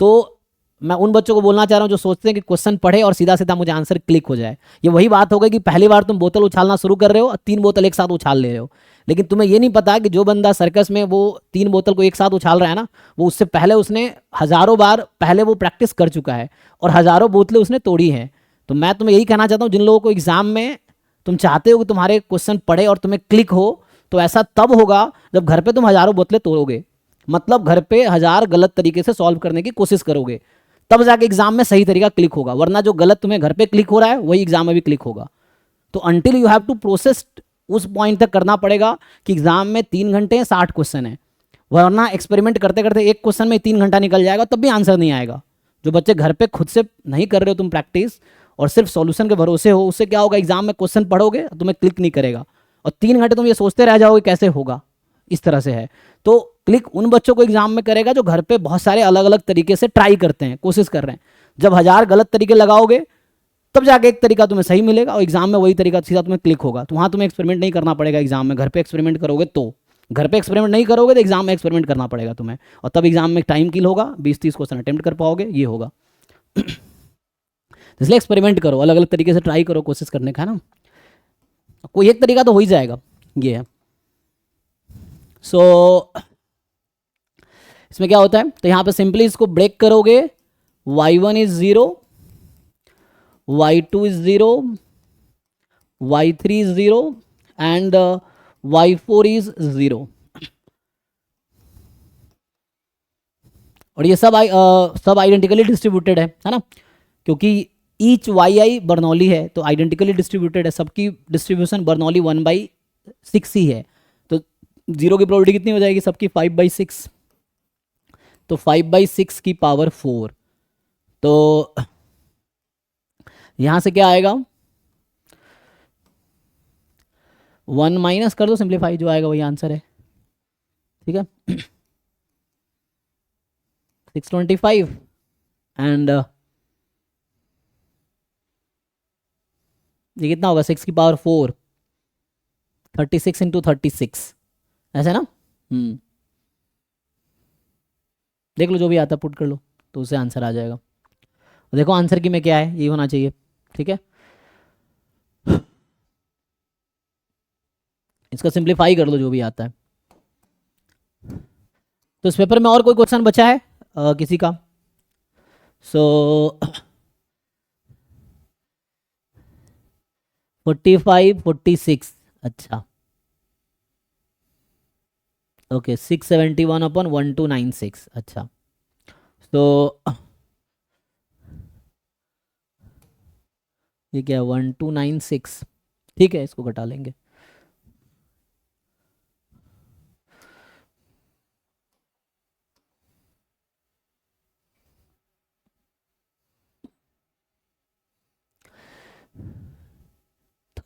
तो मैं उन बच्चों को बोलना चाह रहा हूँ जो सोचते हैं कि क्वेश्चन पढ़े और सीधा सीधा मुझे आंसर क्लिक हो जाए, ये वही बात हो गई कि पहली बार तुम बोतल उछालना शुरू कर रहे हो और 3 बोतल एक साथ उछाल ले रहे हो, लेकिन तुम्हें ये नहीं पता कि जो बंदा सर्कस में वो 3 बोतल को एक साथ उछाल रहा है ना, वो उससे पहले उसने हजारों बार पहले वो प्रैक्टिस कर चुका है और हजारों बोतलें उसने तोड़ी हैं। तो मैं तुम्हें यही कहना चाहता हूँ, जिन लोगों को एग्जाम में तुम चाहते हो कि तुम्हारे क्वेश्चन पढ़े और तुम्हें क्लिक हो, तो ऐसा तब होगा जब घर पे तुम हजारों बोतलें तोड़ोगे, मतलब घर पे 1000 गलत तरीके से सॉल्व करने की कोशिश करोगे, तब जाके एग्जाम में सही तरीका क्लिक होगा, वरना जो गलत तुम्हें घर पे क्लिक हो रहा है वही एग्जाम में भी क्लिक होगा। तो until you have to process, उस पॉइंट तक करना पड़ेगा कि एग्जाम में 3 घंटे 60 क्वेश्चन है, वरना एक्सपेरिमेंट करते करते एक क्वेश्चन में 3 घंटा निकल जाएगा, तब भी आंसर नहीं आएगा। जो बच्चे घर पे खुद से नहीं कर रहे हो तुम प्रैक्टिस और सिर्फ सॉल्यूशन के भरोसे हो, उससे क्या होगा, एग्जाम में क्वेश्चन पढ़ोगे तुम्हें क्लिक नहीं करेगा और 3 घंटे तुम ये सोचते रह जाओगे कैसे होगा, इस तरह से है। तो क्लिक उन बच्चों को एग्जाम में करेगा जो घर पे बहुत सारे अलग अलग तरीके से ट्राई करते हैं, कोशिश कर रहे हैं। जब 1000 गलत तरीके लगाओगे तब जाके एक तरीका तुम्हें सही मिलेगा और एग्जाम में वही तरीका सीधा तुम्हें क्लिक होगा, तो वहां तुम्हें एक्सपेरिमेंट नहीं करना पड़ेगा एग्जाम में, घर पे एक्सपेरिमेंट करोगे तो, घर पे एक्सपेरिमेंट नहीं करोगे तो एग्जाम में एक्सपेरिमेंट करना पड़ेगा तुम्हें, और तब एग्जाम में टाइम किल होगा, 20-30 क्वेश्चन अटेम्प्ट कर पाओगे, ये होगा। इसलिए एक्सपेरिमेंट करो, अलग अलग तरीके से ट्राई करो, कोशिश करने का है ना, कोई एक तरीका तो हो ही जाएगा, ये है। सो इसमें क्या होता है, तो यहाँ पे सिंपली इसको ब्रेक करोगे, y1 is 0, y2 is 0, y3 is 0 and y4 is 0, और ये सब आइडेंटिकली डिस्ट्रीब्यूटेड है ना, क्योंकि ईच yi बर्नौली है तो आइडेंटिकली डिस्ट्रीब्यूटेड है, सबकी डिस्ट्रीब्यूशन बर्नौली 1/6 ही है, तो 0 की प्रोबेबिलिटी कितनी हो जाएगी सबकी, 5/6, तो 5/6 की पावर 4, तो यहां से क्या आएगा, 1 माइनस कर दो, सिंप्लीफाई, जो आएगा वही आंसर है, ठीक है। 625 एंड ये कितना होगा, 6 की पावर 4, 36 इंटू 36, ऐसे ना, देख लो जो भी आता पुट कर लो तो उससे आंसर आ जाएगा। देखो आंसर की में क्या है, ये होना चाहिए, ठीक है। इसका सिंप्लीफाई कर लो जो भी आता है। तो इस पेपर में और कोई क्वेश्चन बचा है किसी का, सो 45 46, अच्छा ओके, 671/1296, अच्छा, तो ये क्या है, 1296, ठीक है, इसको घटा लेंगे।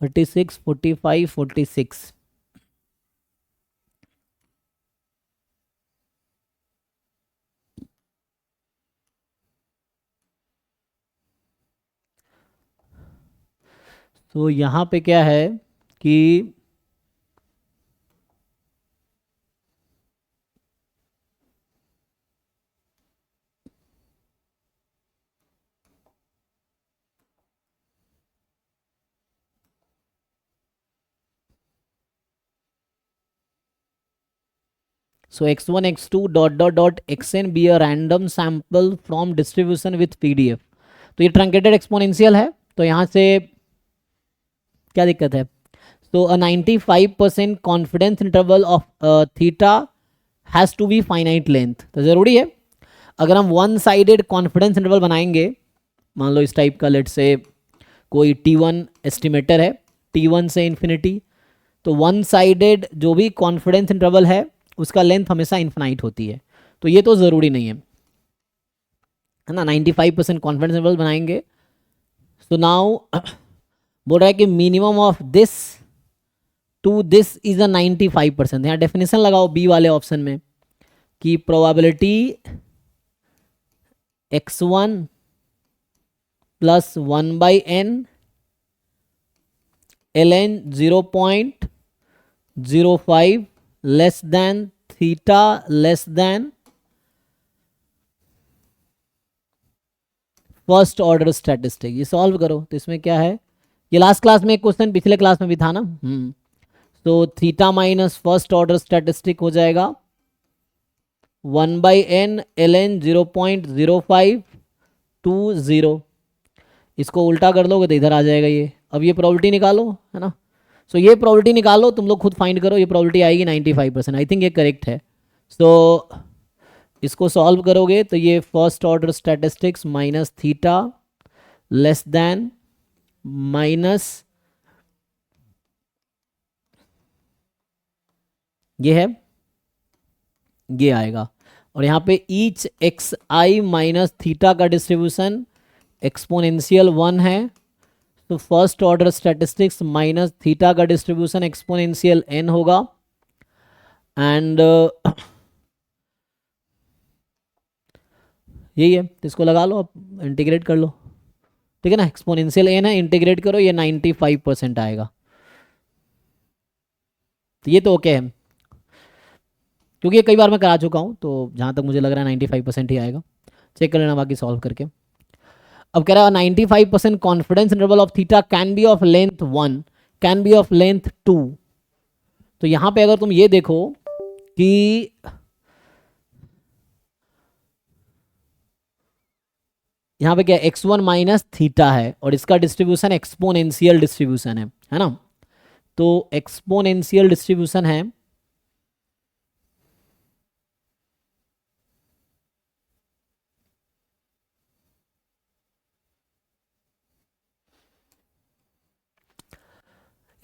$36, $45, $46, तो यहाँ पे क्या है कि So x1 x2 dot dot dot xn be a random sample from distribution with PDF. तो ये ट्रंकेटेड एक्सपोनेंशियल है, तो यहाँ से क्या दिक्कत है? So a 95% confidence interval of theta has to be finite length. तो ज़रूरी है अगर हम वन साइडेड कॉन्फिडेंस इंटरवल बनाएंगे, मान लो इस टाइप का, लेट से कोई T1 एस्टिमेटर है, T1 से इन्फिनिटी, तो वन साइडेड जो भी कॉन्फिडेंस इंटरवल है उसका लेंथ हमेशा इन्फिनाइट होती है, तो ये तो ज़रूरी नहीं है ना। 95% कॉन्फिडेंस इंटरवल बनाएंगे। सो नाउ बोल रहा है कि minimum of this to this is a 95%। यहाँ डेफिनेशन लगाओ बी वाले ऑप्शन में कि probability x1 plus 1/n ln 0.05 less than theta less than first order statistic. ये सॉल्व करो तो इसमें क्या है, ये लास्ट क्लास में एक क्वेश्चन पिछले क्लास में भी था ना। तो theta minus first order statistic हो जाएगा 1/n ln 0.0520। इसको उल्टा कर लोगे तो इधर आ जाएगा ये। अब ये प्रोबेबिलिटी निकालो, है ना। सो ये प्रोबेबिलिटी निकालो, तुम लोग खुद फाइंड करो, ये प्रोबेबिलिटी आएगी 95%। आई थिंक ये करेक्ट है। सो इसको सॉल्व करोगे तो ये first order statistics minus theta less then minus ये है, ये आएगा। और यहाँ पे ईच एक्स आई माइनस थीटा का डिस्ट्रीब्यूशन एक्सपोनेंशियल 1 है, तो first order statistics minus theta का डिस्ट्रीब्यूशन एक्सपोनेंशियल n होगा। एंड यही है, तो इसको लगा लो, अब इंटीग्रेट कर लो, ठीक है ना। एक्सपोनेंशियल n है, इंटीग्रेट करो, ये 95% आएगा। तो ये तो ओके है, क्योंकि ये कई बार मैं करा चुका हूँ, तो जहाँ तक मुझे लग रहा है 95% ही आएगा। चेक कर लेना बाकी सॉल्व करके। अब कह रहा है 95% confidence interval of theta can be of length 1 can be of length 2। तो यहाँ पे अगर तुम ये देखो कि यहाँ पे क्या x1 माइनस थीटा है और इसका डिस्ट्रीब्यूशन एक्सपोनेंशियल डिस्ट्रीब्यूशन है ना। तो एक्सपोनेंशियल डिस्ट्रीब्यूशन है,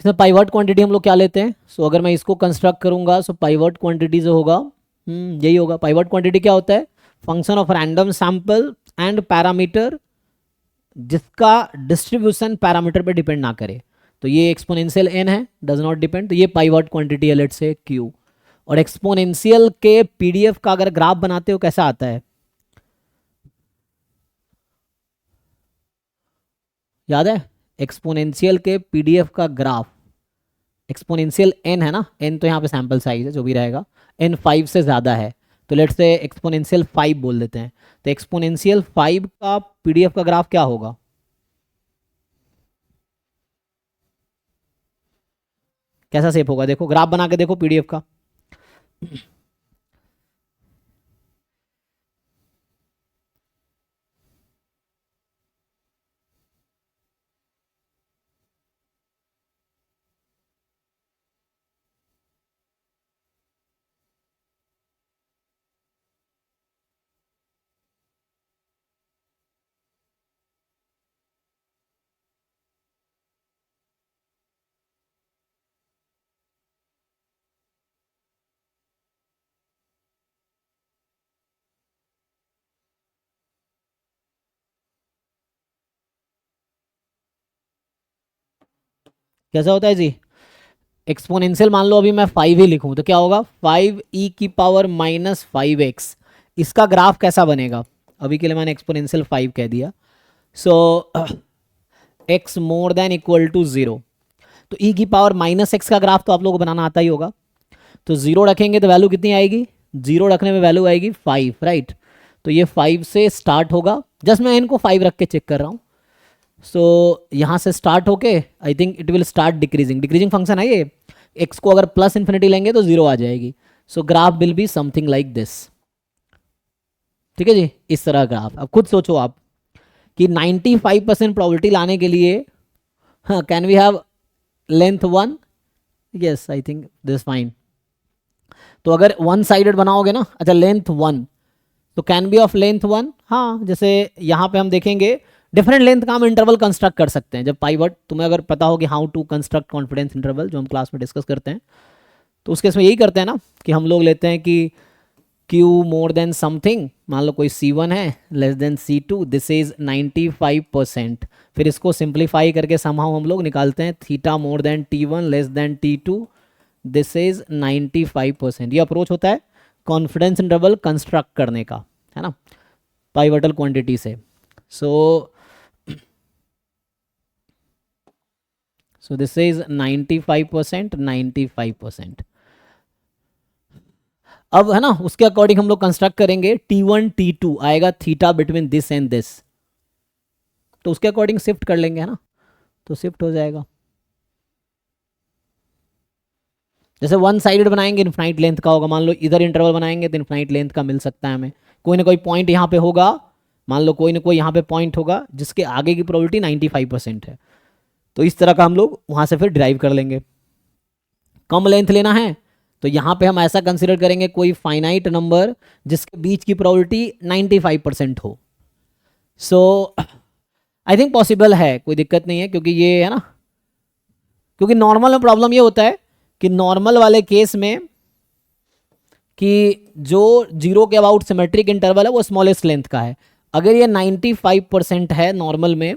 इसमें पाइवट क्वांटिटी हम लोग क्या लेते हैं। सो अगर मैं इसको कंस्ट्रक्ट करूंगा, सो पाइवट क्वांटिटी जो होगा यही होगा। पाइवट क्वांटिटी क्या होता है, function of random sample and parameter जिसका डिस्ट्रीब्यूशन पैरामीटर पे डिपेंड ना करे। तो ये एक्सपोनेंशियल n है, डज नॉट डिपेंड, तो ये पाइवट क्वांटिटी है, लेट से q। और एक्सपोनेंशियल के पीडीएफ का अगर ग्राफ बनाते हो कैसा आता है, याद है? एक्सपोनेंशियल के पीडीएफ का ग्राफ, एक्सपोनेंशियल n है ना, n तो यहाँ पे सैंपल साइज है जो भी रहेगा, n 5 से ज़्यादा है, तो लेट्स से एक्सपोनेंशियल 5 बोल देते हैं। तो एक्सपोनेंशियल 5 का पीडीएफ का ग्राफ क्या होगा, कैसा शेप होगा, देखो ग्राफ बना के देखो पीडीएफ का। कैसा होता है जी, एक्सपोनेंशियल मान लो अभी मैं 5 ही लिखूं तो क्या होगा, 5e की पावर माइनस 5x, इसका ग्राफ कैसा बनेगा। अभी के लिए मैंने एक्सपोनेंशियल 5 कह दिया। So x more than equal to 0, तो e की पावर माइनस x का ग्राफ तो आप लोगों को बनाना आता ही होगा। तो 0 रखेंगे तो वैल्यू कितनी आएगी, 0 रखने में वैल्यू आएगी 5, राइट। तो ये 5 से स्टार्ट होगा, जस्ट मैं इनको 5 रख के चेक कर रहा हूँ। सो यहाँ से स्टार्ट होके I think it will start decreasing, decreasing function है ये। x को अगर प्लस इन्फिनिटी लेंगे तो 0 आ जाएगी। सो graph will be something like this, ठीक है जी, इस तरह ग्राफ। अब खुद सोचो आप कि 95% प्रोबेबिलिटी लाने के लिए, हाँ, can we have length 1? Yes, I think this fine. तो अगर वन साइडेड बनाओगे ना, अच्छा लेंथ 1, तो कैन बी ऑफ लेंथ 1, हाँ, जैसे यहाँ पे हम देखेंगे डिफरेंट लेंथ का हम इंटरवल कंस्ट्रक्ट कर सकते हैं। जब पाइवट, तुम्हें अगर पता हो कि how to construct confidence interval, जो हम क्लास में डिस्कस करते हैं, तो उसके इसमें यही करते हैं ना कि हम लोग लेते हैं कि Q मोर देन समथिंग, मान लो कोई C1 है less than C2, this is 95%। फिर इसको सिंप्लीफाई करके समहाउ हम लोग निकालते हैं theta more than T1 less than T2, this is 95%। ये अप्रोच होता है कॉन्फिडेंस इंटरवल कंस्ट्रक्ट करने का, है ना, पाइवटल क्वांटिटी से। सो दिस इज 95%, 95%। अब है ना, उसके अकॉर्डिंग हम लोग कंस्ट्रक्ट करेंगे T1 T2 आएगा theta between this and this, तो उसके अकॉर्डिंग शिफ्ट कर लेंगे, है ना, तो शिफ्ट हो जाएगा। जैसे वन साइडेड बनाएंगे इनफाइनाइट लेंथ का होगा, मान लो इधर इंटरवल बनाएंगे तो इनफाइनाइट लेंथ का मिल सकता है हमें। कोई ना कोई पॉइंट यहाँ पे होगा, मान लो कोई ना कोई यहाँ पे पॉइंट होगा जिसके आगे की प्रोबेबिलिटी 95% है, तो इस तरह का हम लोग वहाँ से फिर डिराइव कर लेंगे। कम लेंथ लेना है तो यहाँ पे हम ऐसा कंसिडर करेंगे कोई फाइनाइट नंबर जिसके बीच की प्रोबेबिलिटी 95% हो। सो आई थिंक पॉसिबल है, कोई दिक्कत नहीं है, क्योंकि ये है ना, क्योंकि नॉर्मल में प्रॉब्लम ये होता है कि नॉर्मल वाले केस में कि जो 0 के अबाउट सिमेट्रिक इंटरवल है वो स्मॉलेस्ट लेंथ का है। अगर ये 95% है नॉर्मल में,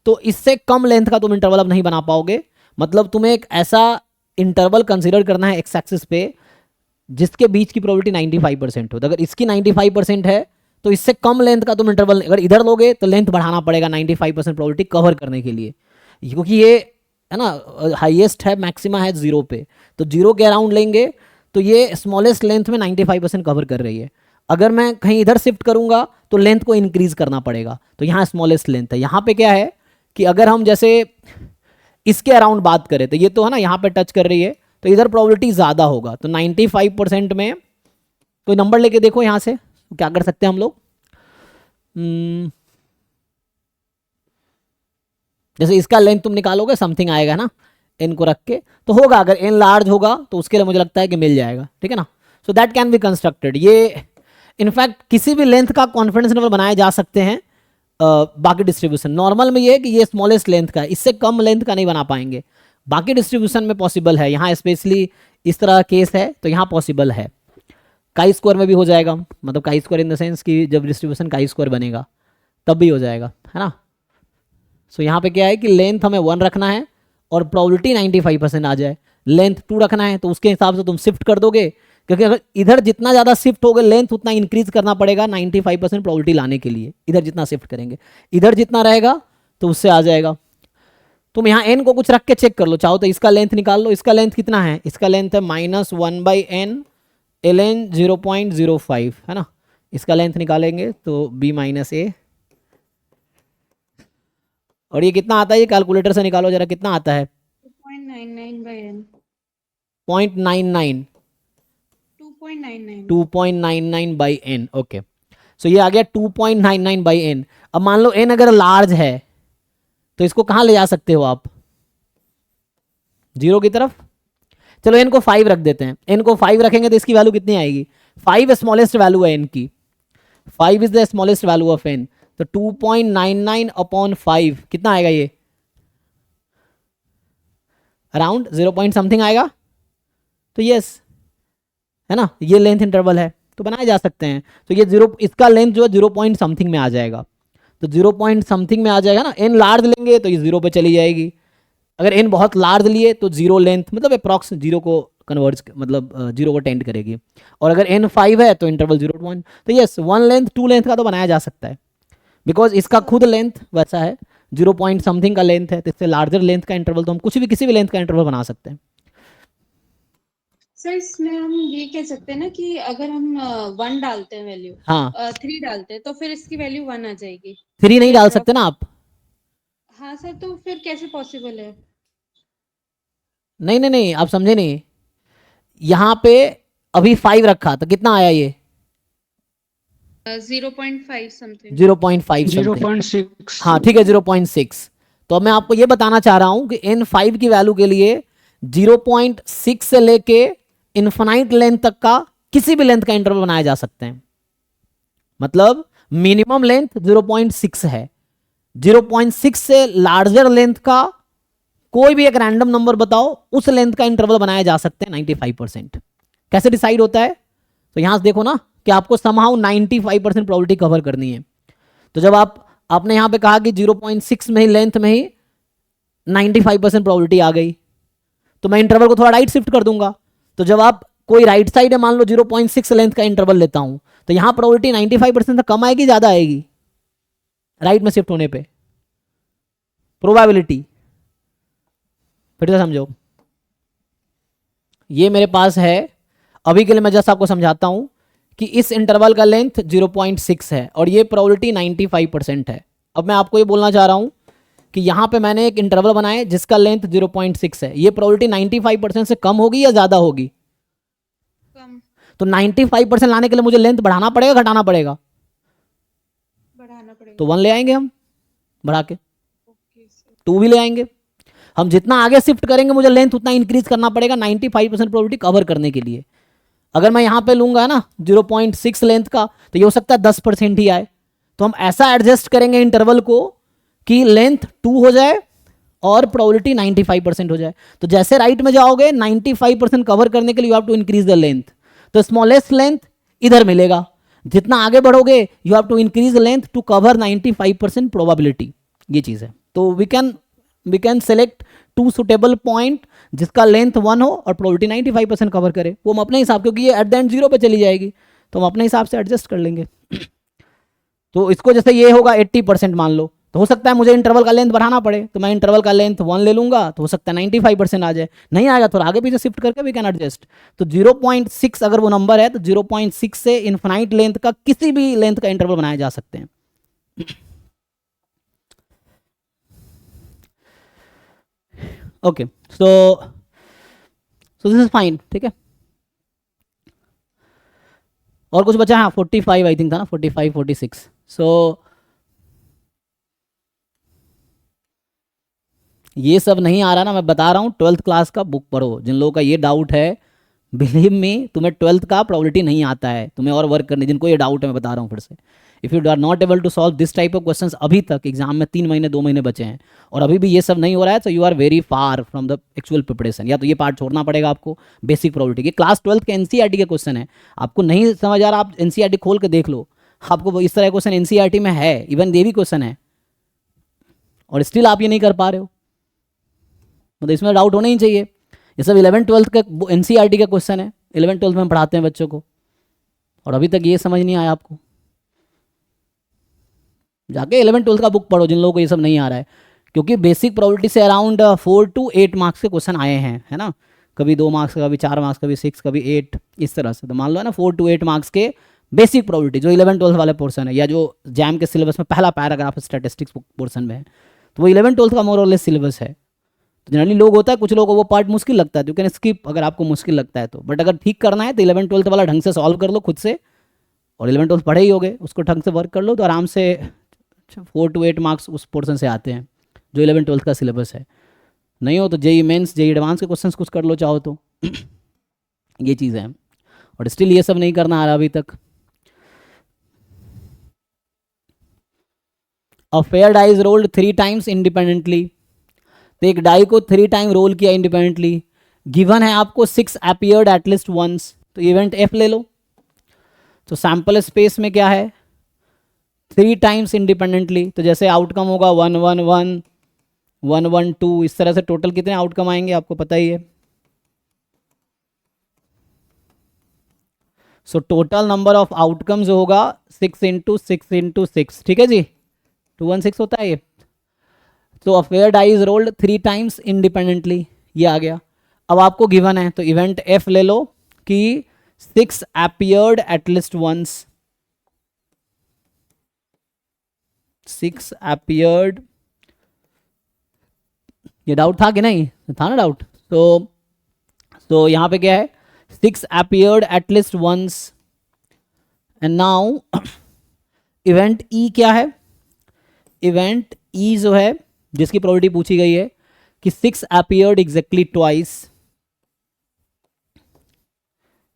तो इससे कम लेंथ का तुम इंटरवल अब नहीं बना पाओगे। मतलब तुम्हें एक ऐसा इंटरवल कंसीडर करना है एक्स एक्सिस पे जिसके बीच की प्रोबेबिलिटी 95% हो। तो अगर इसकी 95% है तो इससे कम लेंथ का तुम इंटरवल, अगर इधर लोगे तो लेंथ बढ़ाना पड़ेगा 95% प्रोबेबिलिटी कवर करने के लिए, क्योंकि ये है ना हाईएस्ट है, मैक्सिमा है 0 पे, तो 0 के अराउंड लेंगे तो ये स्मॉलेस्ट लेंथ में 95% कवर कर रही है। अगर मैं कहीं इधर शिफ्ट करूंगा तो लेंथ को इंक्रीज करना पड़ेगा, तो यहाँ स्मॉलेस्ट लेंथ है। यहाँ पे क्या है कि अगर हम जैसे इसके अराउंड बात करें तो ये तो है ना यहाँ पे टच कर रही है, तो इधर प्रोबेबिलिटी ज़्यादा होगा। तो 95% में कोई नंबर लेके देखो यहाँ से, तो क्या कर सकते हैं हम लोग, जैसे इसका लेंथ तुम निकालोगे समथिंग आएगा ना n को रख के, तो होगा, अगर n लार्ज होगा तो उसके लिए मुझे लगता है कि मिल जाएगा, ठीक है ना। So that can be constructed. ये इनफैक्ट किसी भी लेंथ का कॉन्फिडेंस इंटरवल बनाए जा सकते हैं बाकी डिस्ट्रीब्यूशन। नॉर्मल में ये है कि ये स्मॉलेस्ट लेंथ का है, इससे कम लेंथ का नहीं बना पाएंगे। बाकी डिस्ट्रीब्यूशन में पॉसिबल है, यहाँ स्पेशली इस तरह केस है तो यहाँ पॉसिबल है। काई स्क्वायर में भी हो जाएगा, मतलब chi square in the sense कि जब डिस्ट्रीब्यूशन काई स्क्वायर बनेगा तब भी हो जाएगा, है ना। सो यहाँ पे क्या है कि लेंथ हमें 1 रखना है और प्रोबेबिलिटी 95% आ जाए। लेंथ 2 रखना है तो उसके हिसाब से तुम शिफ्ट कर दोगे, क्योंकि अगर इधर जितना ज़्यादा शिफ्ट होगे लेंथ उतना इंक्रीज करना पड़ेगा 95% प्रोबेबिलिटी लाने के लिए। इधर जितना शिफ्ट करेंगे, इधर जितना रहेगा तो उससे आ जाएगा। तुम यहाँ n को कुछ रख के चेक कर लो, चाहो तो इसका लेंथ निकाल लो। इसका लेंथ कितना है, इसका लेंथ है -1/n ln 0.05, है ना। इसका लेंथ निकालेंगे तो b - a, और ये कितना आता है, ये कैलकुलेटर से निकालो जरा, कितना आता है 2.99/n 0.99 2.99 2.99/n। ओके, सो ये आ गया 2.99/n। अब मान लो n अगर लार्ज है तो इसको कहाँ ले जा सकते हो आप, 0 की तरफ। चलो n को 5 रख देते हैं, n को 5 रखेंगे तो इसकी वैल्यू कितनी आएगी, 5 स्मॉलेस्ट वैल्यू है n की, 5 is the smallest value of n, तो 2.99/5 कितना आएगा, ये अराउंड 0 पॉइंट समथिंग आएगा। तो यस, है ना, ये लेंथ इंटरवल है तो बनाए जा सकते हैं। तो ये 0, इसका लेंथ जो है 0 पॉइंट समथिंग में आ जाएगा, तो 0 पॉइंट समथिंग में आ जाएगा ना। n लार्ज लेंगे तो ये 0 पे चली जाएगी, अगर n बहुत लार्ज लिए तो 0 लेंथ मतलब अप्रॉक्स 0 को कन्वर्ज, मतलब 0 को टेंड करेगी। और अगर n 5 है तो इंटरवल 0 पॉइंट, तो यस 1 लेंथ 2 लेंथ का तो बनाया जा सकता है, बिकॉज इसका खुद लेंथ वैसा है, 0 पॉइंट समथिंग का लेंथ है, तो इससे लार्जर लेंथ का इंटरवल तो हम कुछ भी किसी भी लेंथ का इंटरवल बना सकते हैं। सर इसमें हम ये कह सकते हैं ना कि अगर हम 1 डालते हैं वैल्यू, हाँ, 3 डालते हैं तो फिर इसकी वैल्यू 1 आ जाएगी। 3 नहीं डाल सकते ना आप, हाँ सर, तो फिर कैसे पॉसिबल है? नहीं नहीं नहीं, आप समझे नहीं। यहाँ पे अभी 5 रखा तो कितना आया ये 0.5 something 0.5 zero something. Point six हाँ ठीक है 0.6। तो अब मैं आपको ये बताना चाह रहा हूं कि इन 5 की वैल्यू के लिए 0.6 से लेके इनफाइनाइट लेंथ तक का किसी भी लेंथ का इंटरवल बनाया जा सकते हैं। मतलब मिनिमम लेंथ 0.6 है, 0.6 से लार्जर लेंथ का कोई भी एक रैंडम नंबर बताओ, उस लेंथ का इंटरवल बनाया जा सकते हैं 95%। कैसे डिसाइड होता है? तो यहां से देखो ना कि आपको समहाउ 95% प्रोबेबिलिटी कवर करनी है। तो जब आपने यहां पे कहा कि 0.6 में ही लेंथ में ही 95% प्रोबेबिलिटी आ गई, तो मैं इंटरवल को थोड़ा राइट शिफ्ट कर दूंगा। तो जब आप कोई राइट साइड है, मान लो 0.6 लेंथ का इंटरवल लेता हूं, तो यहां प्रोबेबिलिटी 95% से कम आएगी, ज्यादा आएगी राइट में शिफ्ट होने पे प्रोबेबिलिटी? फिर से समझो, ये मेरे पास है, अभी के लिए मैं जस्ट आपको समझाता हूं कि इस इंटरवल का लेंथ 0.6 है और ये प्रोबेबिलिटी 95% है। अब मैं आपको ये बोलना चाह रहा हूं कि यहां पे मैंने एक इंटरवल बनाया जिसका लेंथ 0.6 है, ये प्रोबेबिलिटी 95% से कम होगी या ज्यादा होगी? कम तो 95% लाने के लिए मुझे लेंथ बढ़ाना पड़ेगा, घटाना पड़ेगा? बढ़ाना पड़ेगा। तो 1 ले आएंगे हम बढ़ा के, ओके सर। 2 भी ले आएंगे। हम जितना आगे शिफ्ट करेंगे मुझे लेंथ उतना इंक्रीज करना पड़ेगा 95% प्रोबेबिलिटी कवर करने के लिए। अगर मैं यहां पे लूंगा ना 0.6 लेंथ का, तो ये हो सकता है 10% ही आए। तो हम ऐसा एडजस्ट करेंगे इंटरवल को कि लेंथ 2 हो जाए और प्रोबेबिलिटी 95% हो जाए। तो जैसे राइट में जाओगे 95% कवर करने के लिए you have to increase the length. तो स्मॉलेस्ट लेंथ इधर मिलेगा, जितना आगे बढ़ोगे you have to increase length to cover 95% probability. ये चीज है। तो we can select 2 suitable point जिसका लेंथ 1 हो और प्रोबेबिलिटी 95% कवर करे। वो हम अपने हिसाब, क्योंकि ये एट द एंड 0 पे चली जाएगी, तो हम अपने हिसाब से एडजस्ट कर लेंगे। तो इसको जैसे ये होगा 80% मान लो, तो हो सकता है मुझे इंटरवल का लेंथ बढ़ाना पड़े, तो मैं इंटरवल का लेंथ 1 ले लूंगा, तो हो सकता है 95% आ जाए। नहीं आएगा थोड़ा आगे पीछे शिफ्ट करके वी कैन एडजस्ट। तो 0.6 अगर वो नंबर है तो 0.6 से इनफाइनाइट लेंथ का किसी भी लेंथ का इंटरवल बनाए जा सकते हैं। Okay so this is fine, ठीक है। और कुछ बचा? हाँ 45 आई थिंक था ना, 45 46। सो ये सब नहीं आ रहा ना, मैं बता रहा हूँ 12th क्लास का बुक पढ़ो। जिन लोगों का ये डाउट है, बिलीव मी, तुम्हें 12th का प्रोबेबिलिटी नहीं आता है, तुम्हें और वर्क करने, जिनको ये डाउट है मैं बता रहा हूँ फिर से। If you are not able to solve this type of questions, अभी तक एग्जाम में 3 महीने 2 महीने बचे हैं और अभी भी ये सब नहीं हो रहा है, तो you are very far from the actual preparation. या तो ये पार्ट छोड़ना पड़ेगा आपको, बेसिक प्रोबेबिलिटी। ये क्लास 12th के एनसीईआरटी के क्वेश्चन है, आपको नहीं समझ आ रहा, आप एनसीईआरटी खोल के देख लो, आपको इस तरह क्वेश्चन एनसीईआरटी में है, इवन ये भी क्वेश्चन है, और स्टिल आप ये नहीं कर पा रहे हो। मतलब इसमें डाउट होना ही चाहिए। ये सब 11th 12th का एनसीईआरटी का क्वेश्चन है, 11th 12th में हम पढ़ाते हैं बच्चों को, और अभी तक ये समझ नहीं आया आपको। जाके 11th 12th का बुक पढ़ो जिन लोगों को ये सब नहीं आ रहा है, क्योंकि बेसिक प्रोबेबिलिटी से अराउंड 4 to 8 मार्क्स के क्वेश्चन आए हैं, है ना। कभी 2 मार्क्स का, कभी 4 मार्क्स, कभी 6, कभी 8, इस तरह से। तो मान लो है ना 4 to 8 मार्क्स के बेसिक प्रोबेबिलिटी जो 11th 12th वाले पोर्सन है, या जो जैम के सिलेबस में पहला पैराग्राफ स्टैटिस्टिक्स पोर्सन में है, तो वो 11th 12th का मोर और लेस सिलेबस है। तो जनरली लोग होता है, कुछ लोगों को वो पार्ट मुश्किल लगता है, तो यू कैन स्किप अगर आपको मुश्किल लगता है तो। बट अगर ठीक करना है तो 11th 12th वाला ढंग से सॉल्व कर लो खुद से, और 11th 12th पढ़े ही होगे, उसको ढंग से वर्क कर लो, तो आराम से 4 to 8 मार्क्स उस पोर्शन से आते हैं जो 11th 12th का सिलेबस है। नहीं हो तो जेई मेंस, जेई एडवांस के क्वेश्चंस कुछ कर लो चाहो तो। ये चीज़ है, और स्टिल ये सब नहीं करना आ रहा अभी तक। A fair die is rolled 3 times independently, तो एक डाई को 3 टाइम रोल किया इंडिपेंडेंटली, गिवन है आपको 6 अपीयर्ड एटलीस्ट वंस, तो इवेंट एफ ले लो। तो सैंपल स्पेस में क्या है 3 टाइम्स इंडिपेंडेंटली, तो जैसे आउटकम होगा 1 1 1 1 1 2, इस तरह से टोटल कितने आउटकम आएंगे आपको पता ही है। So total number of outcomes होगा 6 × 6 × 6, ठीक है जी, 216 होता है ये। तो a fair die is rolled 3 times independently, ये आ गया। अब आपको गिवन है तो इवेंट एफ ले लो कि 6 अपीयर्ड एटलीस्ट वंस, 6 अपीयर्ड। ये डाउट था कि नहीं? था ना डाउट। तो यहाँ पे क्या है 6 appeared at least once and now event E क्या है? इवेंट ई जो है जिसकी प्रोबेबिलिटी पूछी गई है कि 6 appeared exactly twice,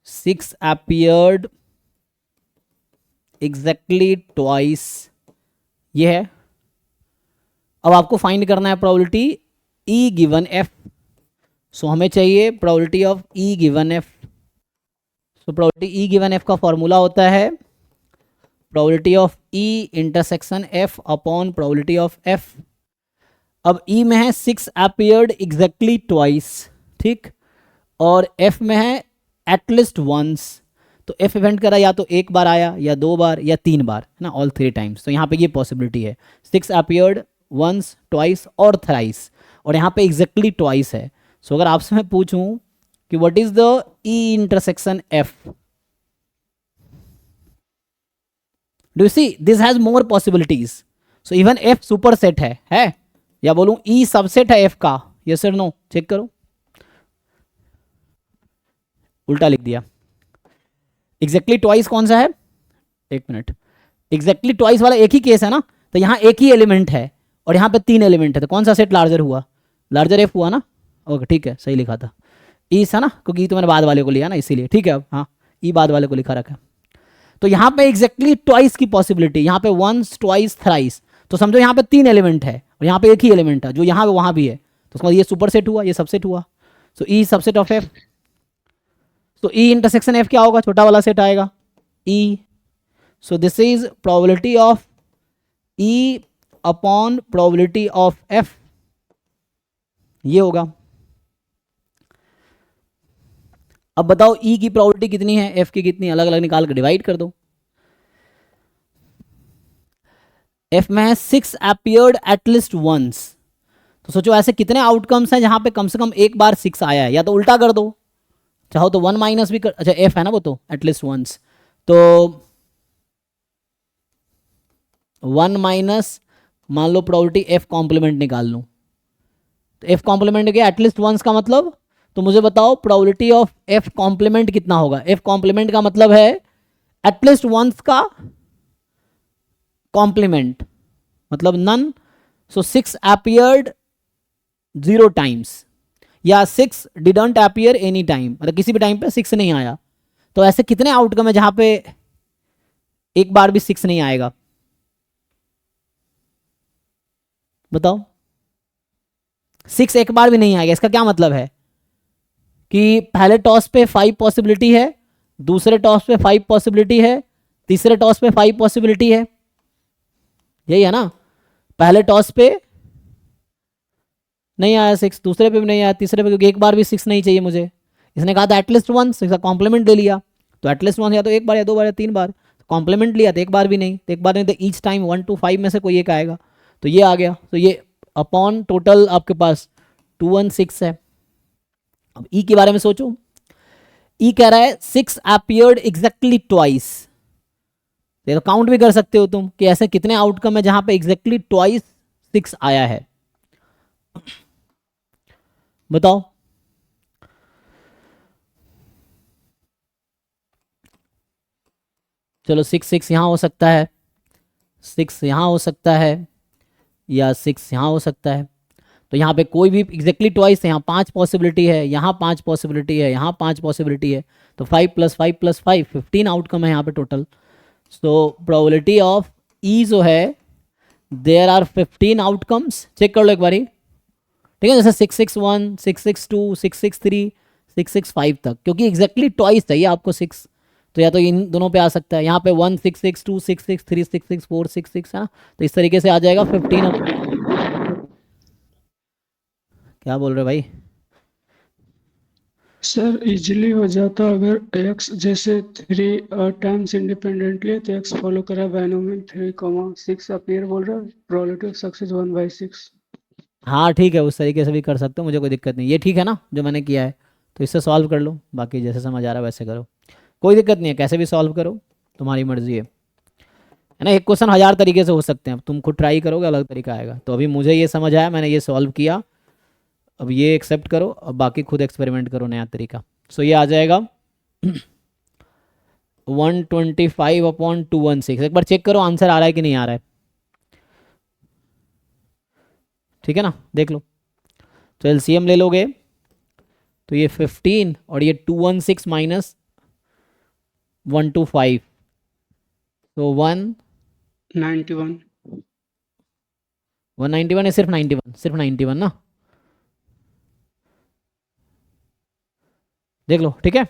6 appeared exactly twice, ये है। अब आपको फाइंड करना है प्रोबेबिलिटी ई गिवन एफ। सो हमें चाहिए probability of E given F. So probability E given F का फॉर्मूला होता है probability of E intersection F upon probability of F. अब ई में है 6 appeared exactly twice, ठीक, और एफ में है एटलीस्ट वंस। तो एफ इवेंट करा या तो एक बार आया या दो बार या तीन बार, है ना, ऑल 3 टाइम्स। तो यहाँ पे ये पॉसिबिलिटी है 6 appeared वंस, ट्वाइस और थ्राइस, और यहाँ पे एग्जैक्टली ट्वाइस है। सो अगर आपसे मैं पूछूं कि what is the E intersection F, do you see this has more possibilities. So even F super set है या बोलूं ई सबसेट है एफ का, यस और नो, चेक करो, उल्टा लिख दिया। एग्जैक्टली ट्वाइस कौन सा है, एक मिनट, एग्जैक्टली ट्वाइस वाला एक ही केस है ना, तो यहाँ एक ही एलिमेंट है और यहाँ पे 3 एलिमेंट है, तो कौन सा सेट लार्जर हुआ, लार्जर एफ हुआ ना। ओके ठीक है, सही लिखा था, ई था ना, क्योंकि ई तो मैंने बाद वाले को लिया ना इसीलिए, ठीक है। अब हाँ, ई बाद वाले को लिखा रखा। तो यहाँ पे एग्जैक्टली ट्वाइस की पॉसिबिलिटी, यहाँ पे वंस, ट्वाइस, थ्राइस, तो समझो यहाँ पे 3 एलिमेंट है और यहाँ पे एक ही एलिमेंट है जो यहाँ वहाँ भी है, तो उसका ये सुपर सेट हुआ, ये सबसेट हुआ। सो ई सबसेट ऑफ एफ, तो ई इंटरसेक्शन एफ क्या होगा, छोटा वाला सेट आएगा E. So this is probability of E upon probability of F, ये होगा। अब बताओ ई की प्रोबेबिलिटी कितनी है, एफ की कितनी, अलग अलग निकाल कर डिवाइड कर दो। एफ में है 6 appeared at least once, तो सोचो ऐसे कितने आउटकम्स हैं जहां पे कम से कम एक बार 6 आया है, या तो उल्टा कर दो, चाहो तो 1 माइनस भी कर, अच्छा एफ है ना वो, तो एटलीस्ट वंस, तो 1 माइनस, मान लो प्रोबेबिलिटी एफ कॉम्प्लीमेंट निकाल लूं, तो एफ कॉम्प्लीमेंट गया एटलीस्ट वंस का मतलब, तो मुझे बताओ प्रोबेबिलिटी ऑफ एफ कॉम्प्लीमेंट कितना होगा। एफ कॉम्प्लीमेंट का मतलब है एटलीस्ट वंस का कॉम्प्लीमेंट, मतलब नन। सो 6 appeared 0 टाइम्स, या 6 डिडंट appear एनी टाइम, मतलब किसी भी टाइम पे 6 नहीं आया। तो ऐसे कितने आउटकम है जहां पे एक बार भी 6 नहीं आएगा, बताओ। 6 एक बार भी नहीं आएगा, इसका क्या मतलब है कि पहले टॉस पे 5 पॉसिबिलिटी है, दूसरे टॉस पे 5 पॉसिबिलिटी है, तीसरे टॉस पे 5 पॉसिबिलिटी है, यही है ना। पहले टॉस पे नहीं आया 6, दूसरे पे भी नहीं आया, तीसरे पे, क्योंकि एक बार भी 6 नहीं चाहिए मुझे, इसने कहा था एटलीस्ट वंस, इसका कॉम्प्लीमेंट ले लिया, तो एटलीस्ट वंस या तो एक बार या दो बार या 3 बार, कॉम्प्लीमेंट लिया तो एक बार भी नहीं, तो एक बार नहीं, तो ईच टाइम 1 to 5 में से कोई एक आएगा, तो ये आ गया। तो ये अपॉन टोटल आपके पास 216 है। अब ई के बारे में सोचो, ई कह रहा है 6 appeared exactly twice, ये तो काउंट भी कर सकते हो तुम कि ऐसे कितने आउटकम है जहां पे एग्जैक्टली ट्वाइस 6 आया है, बताओ। चलो 6 यहां हो सकता है, 6 यहां हो सकता है, या 6 यहां हो सकता है, तो यहाँ पे कोई भी एग्जैक्टली ट्वाइस है, यहाँ 5 पॉसिबिलिटी है, यहाँ 5 पॉसिबिलिटी है, यहाँ 5 पॉसिबिलिटी है, तो 5 + 5 + 5 15 आउटकम है यहाँ पे टोटल। सो प्रोबेबिलिटी ऑफ ई जो है, देयर आर 15 आउटकम्स, चेक कर लो एक बारी, ठीक है, जैसे 661, 662, 663, 665 तक, क्योंकि एग्जैक्टली ट्वाइस चाहिए आपको 6, तो या तो इन दोनों पे आ सकता है, यहाँ पे 1 6 6 2 6 6 3 6 6 4 6 6 है ना, तो इस तरीके से आ जाएगा 15। क्या बोल रहे भाई? सर इजीली हो जाता अगर x जैसे 3 टाइम्स इंडिपेंडेंटली, तो x फॉलो करा बाइनोमियल 3, 6 अपीयर बोल रहा है, प्रोबेबिलिटी ऑफ सक्सेस 1/6। हाँ ठीक है, उस तरीके से भी कर सकते हो, मुझे कोई दिक्कत नहीं, ये ठीक है ना जो मैंने किया है, तो इससे सॉल्व कर लो, बाकी जैसे समझ आ रहा है वैसे करो, कोई दिक्कत नहीं है, कैसे भी सॉल्व करो, तुम्हारी मर्जी है ना। एक क्वेश्चन 1000 तरीके से हो सकते हैं, तुम खुद ट्राई करोगे अलग तरीका आएगा। तो अभी मुझे ये समझ आया, मैंने ये सॉल्व किया, अब ये एक्सेप्ट करो, अब बाकी खुद एक्सपेरिमेंट करो नया तरीका। सो ये आ जाएगा 125/216। एक बार चेक करो आंसर आ रहा है कि नहीं आ रहा है, ठीक है ना, देख लो। तो एलसीएम ले लोगे तो ये 15 और ये 216 माइनस 125, तो 91 191 है, सिर्फ 91, सिर्फ 91 ना, देख लो, ठीक है।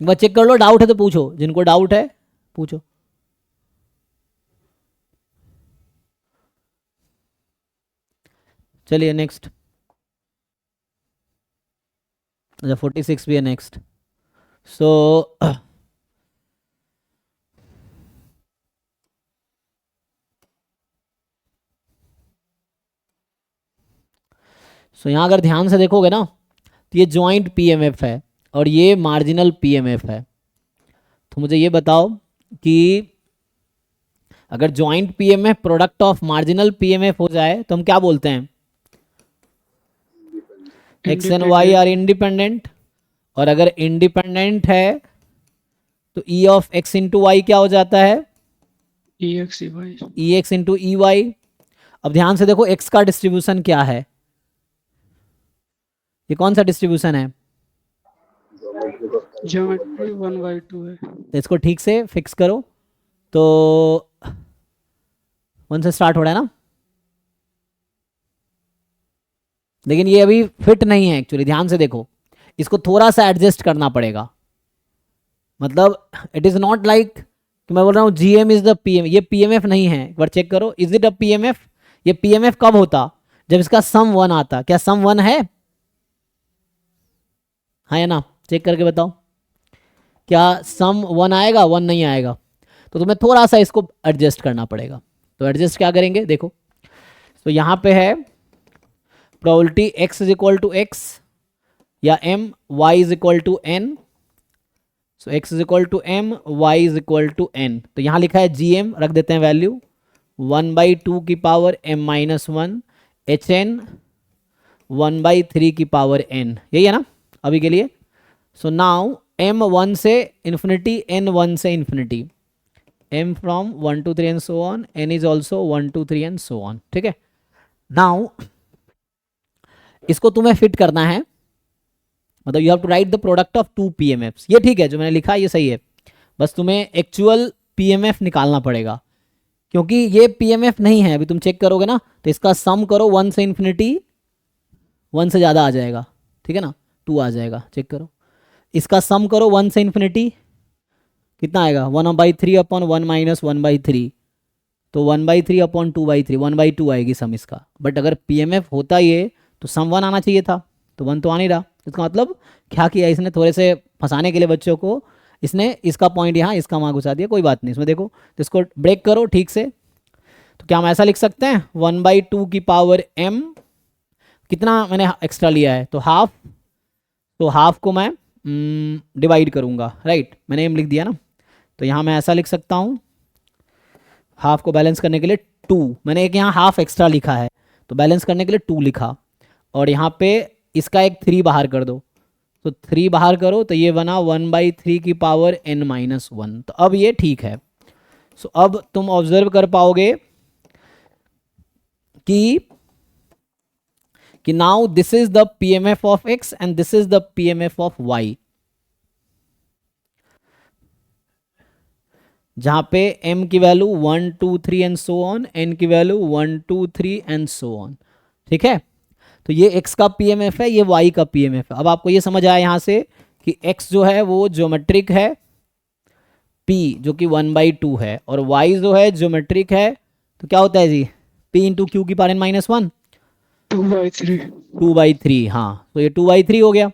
एक बार चेक कर लो, डाउट है तो पूछो, जिनको डाउट है पूछो। चलिए नेक्स्ट। अच्छा 46 भी है नेक्स्ट। सो यहाँ अगर ध्यान से देखोगे ना तो ये जॉइंट पीएमएफ है और ये मार्जिनल पीएमएफ है। तो मुझे ये बताओ कि अगर joint PMF product of marginal PMF हो जाए तो हम क्या बोलते हैं, X and Y are independent, और अगर इंडिपेंडेंट है तो E of X into Y क्या हो जाता है, EXEY E X into E Y. अब ध्यान से देखो एक्स का डिस्ट्रीब्यूशन क्या है, ये कौन सा डिस्ट्रीब्यूशन है, ज्योमेट्री 1/2 है। तो इसको ठीक से फिक्स करो। तो 1 से स्टार्ट हो रहा है ना, लेकिन ये अभी फिट नहीं है एक्चुअली, ध्यान से देखो, इसको थोड़ा सा एडजस्ट करना पड़ेगा। मतलब इट इज नॉट लाइक कि मैं बोल रहा हूँ जीएम इज द पीएम, ये पीएमएफ नहीं है। एक बार चेक करो, इज इट अ पीएमएफ, ये पीएमएफ कब होता, जब इसका सम 1 आता। क्या सम 1 है, हाँ या ना, चेक करके बताओ, क्या सम 1 आएगा, 1 नहीं आएगा, तो तुम्हें थोड़ा सा इसको एडजस्ट करना पड़ेगा। तो एडजस्ट क्या करेंगे, देखो तो यहाँ पे है probability x is equal to X या m, y is equal to n, so x is equal to m, y is equal to n। तो यहाँ लिखा है gm, रख देते हैं वैल्यू 1/2 की पावर m माइनस 1 hn 1/3 की पावर n, यही है ना अभी के लिए। सो नाउ m 1 से इन्फिनिटी, n 1 से infinity, m from 1 to 3 and so on, n is also 1 to 3 and so on, ठीक है। नाउ इसको तुम्हें फिट करना है, मतलब you have to write the product of 2 PMFs. ये ठीक है जो मैंने लिखा, ये सही है, बस तुम्हें एक्चुअल पीएमएफ निकालना पड़ेगा, क्योंकि ये पीएमएफ नहीं है। अभी तुम चेक करोगे ना तो इसका सम करो 1 से इन्फिनिटी, 1 से ज़्यादा आ जाएगा, ठीक है ना, 2 आ जाएगा, चेक करो। इसका सम करो 1 से इन्फिनिटी, कितना आएगा 1/3 अपॉन 1 माइनस 1/3, तो 1/3 अपॉन 2/3, 1/2 आएगी सम इसका। बट अगर पीएमएफ होता ये तो सम 1 आना चाहिए था, तो 1 तो आ नहीं रहा। इसका मतलब क्या किया इसने, थोड़े से फंसाने के लिए बच्चों को, इसने इसका पॉइंट यहाँ इसका वहाँ घुसा दिया। कोई बात नहीं, इसमें देखो तो इसको ब्रेक करो ठीक से। तो क्या हम ऐसा लिख सकते हैं 1/2 की पावर m, कितना मैंने एक्स्ट्रा लिया है तो हाफ, तो हाफ को मैं डिवाइड करूँगा, राइट, मैंने m लिख दिया ना, तो यहाँ मैं ऐसा लिख सकता हूँ, हाफ को बैलेंस करने के लिए 2, मैंने एक यहाँ हाफ एक्स्ट्रा लिखा है तो बैलेंस करने के लिए 2 लिखा, और यहाँ पे इसका एक 3 बाहर कर दो, तो 3 बाहर करो तो ये बना 1/3 की पावर n माइनस 1। तो अब ये ठीक है। सो अब तुम ऑब्जर्व कर पाओगे कि now this is the PMF of x and this is the PMF of y, जहां पे m की value 1 2 3 and so on, n की वैल्यू 1 2 3 एंड सो ऑन, ठीक है। तो ये x का पीएमएफ है, ये y का पीएमएफ है। अब आपको ये समझ आया यहाँ से कि x जो है वो ज्योमेट्रिक है, p जो कि 1/2 है, और y जो है ज्योमेट्रिक है, तो क्या होता है जी, p इंटू क्यू की पावर n माइनस 1, 2/3 2/3, हाँ, तो ये 2/3 हो गया।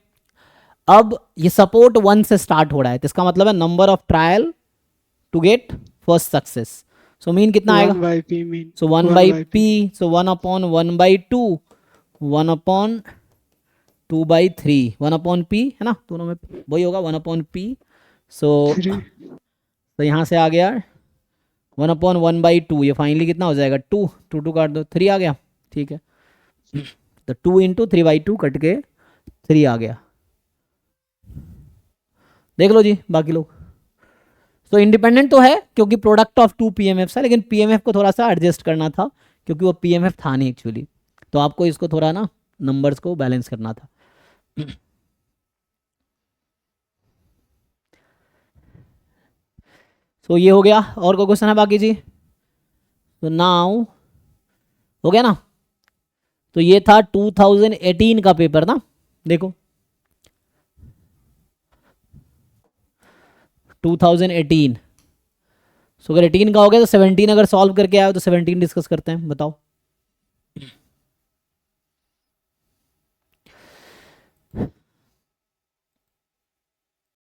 अब ये सपोर्ट 1 से स्टार्ट हो रहा है, तो इसका मतलब है number of trial to get first success. So mean कितना आएगा, 1/p मीन सो 1/p, सो 1/1/2, 1/2/3, 1/p है ना, दोनों में वही होगा 1/p। सो 3 तो यहाँ से आ गया 1/1/2, ये फाइनली कितना हो जाएगा 2, 2 काट दो, 3 आ गया, ठीक है। तो 2 इंटू 3/2 कट के 3 आ गया। देख लो जी बाकी लोग। तो इंडिपेंडेंट तो है क्योंकि प्रोडक्ट ऑफ 2 PMF है, लेकिन PMF को थोड़ा सा एडजस्ट करना था क्योंकि वो PMF था नहीं एक्चुअली, तो आपको इसको थोड़ा ना नंबर्स को बैलेंस करना था। तो ये हो गया। और कोई क्वेश्चन है बाकी जी? तो नाउ हो गया ना। तो ये था 2018 का पेपर ना, देखो 2018। सो अगर 18 का हो गया तो 17 अगर सॉल्व करके आए तो 17 डिस्कस करते हैं, बताओ।